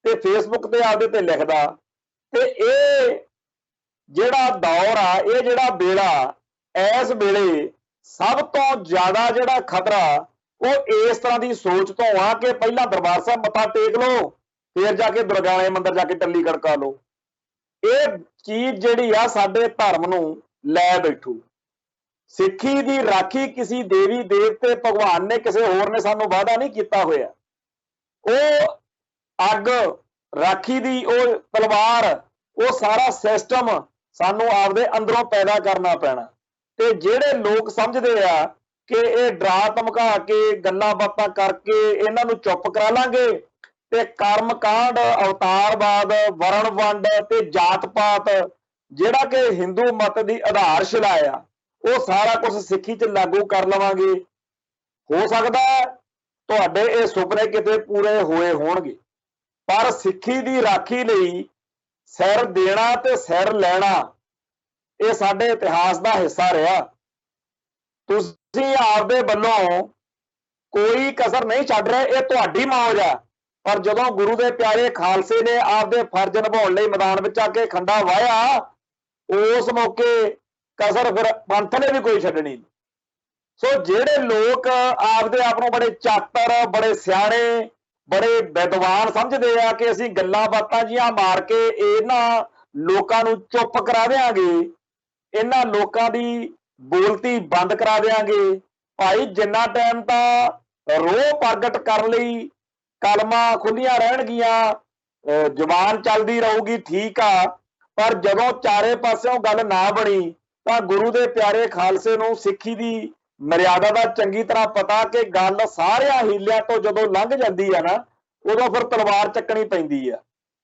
ਤੇ ਫੇਸਬੁੱਕ ਤੇ ਆਪਦੇ ਤੇ ਲਿਖਦਾ। ਤੇ ਇਹ ਜਿਹੜਾ ਦੌਰ ਆ, ਇਹ ਜਿਹੜਾ ਵੇਲਾ, ਇਸ ਵੇਲੇ ਸਭ ਤੋਂ ਜ਼ਿਆਦਾ ਜਿਹੜਾ ਖਤਰਾ ਉਹ ਇਸ ਤਰ੍ਹਾਂ ਦੀ ਸੋਚ ਤੋਂ ਆ ਕਿ ਪਹਿਲਾਂ ਦਰਬਾਰ ਸਾਹਿਬ ਮੱਥਾ ਟੇਕ ਲਓ, ਫੇਰ ਜਾ ਕੇ ਦੁਰਗਾਣੇ ਮੰਦਿਰ ਜਾ ਕੇ ਟੱਲੀ ਖੜਕਾ ਲਓ। ਇਹ ਚੀਜ਼ ਜਿਹੜੀ ਆ ਸਾਡੇ ਧਰਮ ਨੂੰ ਲੈ ਬੈਠੂ। ਸਿੱਖੀ ਦੀ ਰਾਖੀ ਕਿਸੇ ਦੇਵੀ ਦੇਵਤੇ ਭਗਵਾਨ ਨੇ, ਕਿਸੇ ਹੋਰ ਨੇ ਸਾਨੂੰ ਵਾਅਦਾ ਨਹੀਂ ਕੀਤਾ ਹੋਇਆ। ਉਹ ਅੱਗ ਰਾਖੀ ਦੀ, ਉਹ ਤਲਵਾਰ, ਉਹ ਸਾਰਾ ਸਿਸਟਮ ਸਾਨੂੰ ਆਪਦੇ ਅੰਦਰੋਂ ਪੈਦਾ ਕਰਨਾ ਪੈਣਾ। ਤੇ ਜਿਹੜੇ ਲੋਕ ਸਮਝਦੇ ਆ ਕਿ ਇਹ ਡਰਾ ਧਮਕਾ ਕੇ, ਗੱਲਾਂ ਬਾਤਾਂ ਕਰਕੇ ਇਹਨਾਂ ਨੂੰ ਚੁੱਪ ਕਰਾ ਲਾਂਗੇ ਤੇ ਕਰਮ ਕਾਂਡ, ਅਵਤਾਰਵਾਦ, ਵਰਣ ਵੰਡ ਤੇ ਜਾਤ ਪਾਤ ਜਿਹੜਾ ਕਿ ਹਿੰਦੂ ਮਤ ਦੀ ਆਧਾਰਸ਼ਿਲਾ ਆ, ਉਹ ਸਾਰਾ ਕੁਝ ਸਿੱਖੀ 'ਚ ਲਾਗੂ ਕਰ ਲਵਾਂਗੇ। ਹੋ ਸਕਦਾ ਤੁਹਾਡੇ ਇਹ ਸੁਪਨੇ ਕਿਤੇ ਪੂਰੇ ਹੋਏ ਹੋਣਗੇ, ਪਰ ਸਿੱਖੀ ਦੀ ਰਾਖੀ ਲਈ ਸਿਰ ਦੇਣਾ ਤੇ ਸਿਰ ਲੈਣਾ ਇਹ ਸਾਡੇ ਇਤਿਹਾਸ ਦਾ ਹਿੱਸਾ ਰਿਹਾ। ਤੁਸੀਂ ਆਪਦੇ ਵੱਲੋਂ ਕੋਈ ਕਸਰ ਨਹੀਂ ਛੱਡ ਰਹੇ, ਇਹ ਤੁਹਾਡੀ ਮੌਜ ਆ। ਪਰ ਜਦੋਂ ਗੁਰੂ ਦੇ ਪਿਆਰੇ ਖਾਲਸੇ ਨੇ ਆਪਦੇ ਫਰਜ਼ ਨਿਭਾਉਣ ਲਈ ਮੈਦਾਨ ਵਿੱਚ ਆ ਕੇ ਖੰਡਾ ਵਾਹਿਆ, ਉਸ ਮੌਕੇ ਕਸਰ ਫਿਰ ਪੰਥ ਨੇ ਵੀ ਕੋਈ ਛੱਡਣੀ। ਸੋ ਜਿਹੜੇ ਲੋਕ ਆਪਦੇ ਆਪ ਨੂੰ ਬੜੇ ਚਾਤਰ, ਬੜੇ ਸਿਆਣੇ, ਬੜੇ ਵਿਦਵਾਨ ਸਮਝਦੇ ਆ ਕਿ ਅਸੀਂ ਗੱਲਾਂ ਬਾਤਾਂ ਜੀਆਂ ਮਾਰ ਕੇ ਇਹਨਾਂ ਲੋਕਾਂ ਨੂੰ ਚੁੱਪ ਕਰਾ ਦੇਾਂਗੇ, ਇਹਨਾਂ ਲੋਕਾਂ ਦੀ ਬੋਲਤੀ ਬੰਦ ਕਰਾ ਦੇਾਂਗੇ, ਭਾਈ ਜਿੰਨਾ ਟਾਈਮ ਤਾਂ ਰੋਹ ਪ੍ਰਗਟ ਕਰਨ ਲਈ ਕਲਮਾਂ ਖੁੱਲੀਆਂ ਰਹਿਣਗੀਆਂ, ਜ਼ੁਬਾਨ ਚੱਲਦੀ ਰਹੂਗੀ, ਠੀਕ ਆ। ਪਰ ਜਦੋਂ ਚਾਰੇ ਪਾਸਿਓਂ ਗੱਲ ਨਾ ਬਣੀ ਤਾਂ ਗੁਰੂ ਦੇ ਪਿਆਰੇ ਖਾਲਸੇ ਨੂੰ ਸਿੱਖੀ ਦੀ ਮਰਿਆਦਾ ਦਾ ਚੰਗੀ ਤਰ੍ਹਾਂ ਪਤਾ ਕਿ ਗੱਲ ਸਾਰਿਆਂ ਹੀਲਿਆਂ ਤੋਂ ਜਦੋਂ ਲੰਘ ਜਾਂਦੀ ਆ ਨਾ, ਉਦੋਂ ਫਿਰ ਤਲਵਾਰ ਚੱਕਣੀ ਪੈਂਦੀ ਆ।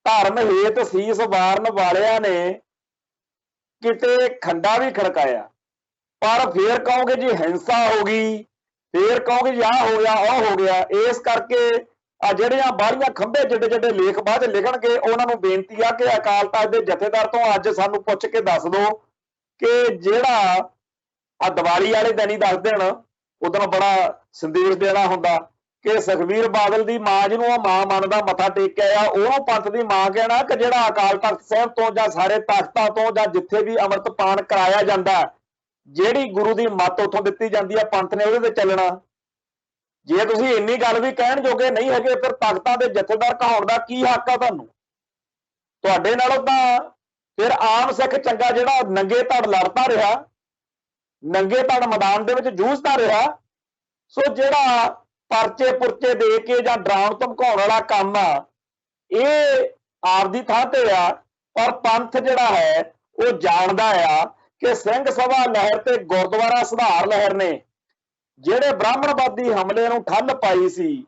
ਧਰਮ ਹੇਤ ਸੀਸ ਵਾਰਨ ਵਾਲਿਆਂ ਨੇ ਕਿਤੇ ਖੰਡਾ ਵੀ ਖੜਕਾਇਆ, ਪਰ ਫੇਰ ਕਹੋਗੇ ਜੀ ਹਿੰਸਾ ਹੋ ਗਈ, ਫੇਰ ਕਹੋਗੇ ਜੀ ਆਹ ਹੋ ਗਿਆ ਉਹ ਹੋ ਗਿਆ। ਇਸ ਕਰਕੇ ਆ ਜਿਹੜੀਆਂ ਬਾਹਰੀਆਂ ਖੰਭੇ ਜਿੱਡੇ ਜਿੱਡੇ ਲੇਖ ਬਾਅਦ ਲਿਖਣਗੇ, ਉਹਨਾਂ ਨੂੰ ਬੇਨਤੀ ਆ ਕਿ ਅਕਾਲ ਤਖਤ ਦੇ ਜਥੇਦਾਰ ਤੋਂ ਅੱਜ ਸਾਨੂੰ ਪੁੱਛ ਕੇ ਦੱਸ ਦਿਓ ਕਿ ਜਿਹੜਾ ਆ ਦੀਵਾਲੀ ਵਾਲੇ ਦਿਨ ਹੀ ਦੱਸ ਦੇਣ, ਉਦੋਂ ਬੜਾ ਸੰਦੇਸ਼ ਦੇਣਾ ਹੁੰਦਾ ਕਿ ਸੁਖਬੀਰ ਬਾਦਲ ਦੀ ਮਾਂ ਜਿਹਨੂੰ ਉਹ ਮਾਂ ਮੰਨਦਾ, ਮੱਥਾ ਟੇਕ ਕੇ ਆਇਆ, ਉਹਨੂੰ ਪੰਥ ਦੀ ਮਾਂ ਕਹਿਣਾ ਕਿ ਜਿਹੜਾ ਅਕਾਲ ਤਖਤ ਸਾਹਿਬ ਤੋਂ ਜਾਂ ਸਾਰੇ ਤਖਤਾਂ ਤੋਂ ਜਾਂ ਜਿੱਥੇ ਵੀ ਅੰਮ੍ਰਿਤਪਾਨ ਕਰਾਇਆ ਜਾਂਦਾ, ਜਿਹੜੀ ਗੁਰੂ ਦੀ ਮੱਤ ਉੱਥੋਂ ਦਿੱਤੀ ਜਾਂਦੀ ਆ, ਪੰਥ ਨੇ ਉਹਦੇ ਤੇ ਚੱਲਣਾ। ਜੇ ਤੁਸੀਂ ਇੰਨੀ ਗੱਲ ਵੀ ਕਹਿਣ ਜੋਗੇ ਨਹੀਂ ਹੈਗੇ, ਫਿਰ ਤਖਤਾਂ ਦੇ ਜਥੇਦਾਰ ਕਹਾਉਣ ਦਾ ਕੀ ਹੱਕ ਆ ਤੁਹਾਨੂੰ? ਤੁਹਾਡੇ ਨਾਲੋਂ ਤਾਂ ਫਿਰ ਆਮ ਸਿੱਖ ਚੰਗਾ ਜਿਹੜਾ ਨੰਗੇ ਧੜ ਲੜਦਾ ਰਿਹਾ, ਨੰਗੇ ਧੜ ਮੈਦਾਨ ਦੇ ਵਿੱਚ ਜੂਝਦਾ ਰਿਹਾ। ਸੋ ਜਿਹੜਾ ਪਰਚੇ ਪੁਰਚੇ ਦੇ ਕੇ ਜਾਂ ਡਰਾਉਣ ਧਮਕਾਉਣ ਵਾਲਾ ਕੰਮ ਆ, ਇਹ ਆਪਦੀ ਥਾਂ ਤੇ ਆ, ਪਰ ਪੰਥ ਜਿਹੜਾ ਹੈ ਉਹ ਜਾਣਦਾ ਆ ਕਿ ਸਿੰਘ ਸਭਾ ਲਹਿਰ ਤੇ ਗੁਰਦੁਆਰਾ ਸੁਧਾਰ ਲਹਿਰ ਨੇ ਜਿਹੜੇ ਬ੍ਰਾਹਮਣਵਾਦੀ ਹਮਲੇ ਨੂੰ ਠੱਲ ਪਾਈ ਸੀ,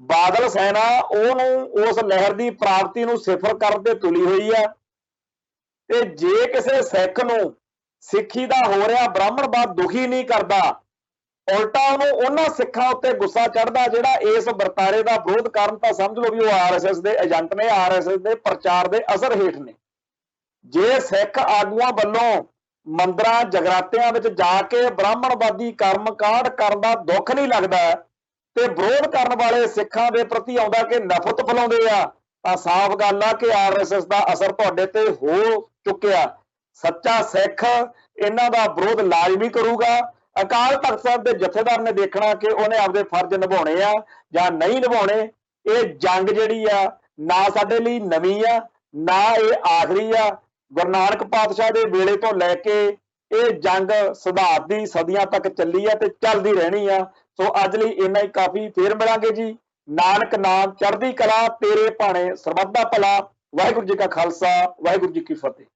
ਬਾਦਲ ਸੈਨਾ ਉਹਨੂੰ ਉਸ ਲਹਿਰ ਦੀ ਪ੍ਰਾਪਤੀ ਨੂੰ ਸਿਫਰ ਕਰਨ ਤੇ ਤੁਲੀ ਹੋਈ ਆ। ਤੇ ਜੇ ਕਿਸੇ ਸਿੱਖ ਨੂੰ ਸਿੱਖੀ ਦਾ ਹੋ ਰਿਹਾ ਬ੍ਰਾਹਮਣਵਾਦ ਦੁਖੀ ਨਹੀਂ ਕਰਦਾ, ਉਲਟਾ ਉਹਨੂੰ ਉਹਨਾਂ ਸਿੱਖਾਂ ਉੱਤੇ ਗੁੱਸਾ ਚੜਦਾ ਜਿਹੜਾ ਇਸ ਵਰਤਾਰੇ ਦਾ ਵਿਰੋਧ ਕਰਨ, ਤਾਂ ਸਮਝ ਲਓ ਵੀ ਉਹ ਆਰਐਸਐਸ ਦੇ ਏਜੰਟ ਨੇ, ਆਰਐਸਐਸ ਦੇ ਪ੍ਰਚਾਰ ਦੇ ਅਸਰ ਹੇਠ ਨੇ। ਜੇ ਸਿੱਖ ਆਗੂਆਂ ਵੱਲੋਂ ਮੰਦਰਾਂ ਜਗਰਾਤਿਆਂ ਵਿੱਚ ਜਾ ਕੇ ਬ੍ਰਾਹਮਣਵਾਦੀ ਕਰਮਕਾਂਡ ਕਰਨ ਦਾ ਦੁੱਖ ਨਹੀਂ ਲੱਗਦਾ ਤੇ ਵਿਰੋਧ ਕਰਨ ਵਾਲੇ ਸਿੱਖਾਂ ਦੇ ਪ੍ਰਤੀ ਆਉਂਦਾ ਕਿ ਨਫ਼ਰਤ ਫੈਲਾਉਂਦੇ ਆ, ਤਾਂ ਸਾਫ਼ ਗੱਲ ਆ ਕਿ ਆਰਐਸਐਸ ਦਾ ਅਸਰ ਤੁਹਾਡੇ ਤੇ ਹੋ ਚੁੱਕਿਆ। ਸੱਚਾ ਸਿੱਖ ਇਹਨਾਂ ਦਾ ਵਿਰੋਧ ਲਾਜ਼ਮੀ ਕਰੂਗਾ। ਅਕਾਲ ਤਖਤ ਸਾਹਿਬ ਦੇ ਜਥੇਦਾਰ ਨੇ ਦੇਖਣਾ ਕਿ ਉਹਨੇ ਆਪਦੇ ਫਰਜ਼ ਨਿਭਾਉਣੇ ਆ ਜਾਂ ਨਹੀਂ ਨਿਭਾਉਣੇ। ਇਹ ਜੰਗ ਜਿਹੜੀ ਆ ਨਾ ਸਾਡੇ ਲਈ ਨਵੀਂ ਆ, ਨਾ ਇਹ ਆਖਰੀ ਆ। ਗੁਰੂ ਨਾਨਕ ਪਾਤਸ਼ਾਹ ਦੇ ਵੇਲੇ ਤੋਂ ਲੈ ਕੇ ਇਹ ਜੰਗ ਸਿਧਾਂਤ ਦੀ ਸਦੀਆਂ ਤੱਕ ਚੱਲੀ ਆ ਤੇ ਚੱਲਦੀ ਰਹਿਣੀ ਆ। ਸੋ ਅੱਜ ਲਈ ਇੰਨਾ ਹੀ ਕਾਫੀ। ਫੇਰ ਮਿਲਾਂਗੇ ਜੀ। ਨਾਨਕ ਨਾਮ ਚੜ੍ਹਦੀ ਕਲਾ, ਤੇਰੇ ਭਾਣੇ ਸਰਬੱਤ ਦਾ ਭਲਾ। ਵਾਹਿਗੁਰੂ ਜੀ ਕਾ ਖਾਲਸਾ, ਵਾਹਿਗੁਰੂ ਜੀ ਕੀ ਫਤਿਹ।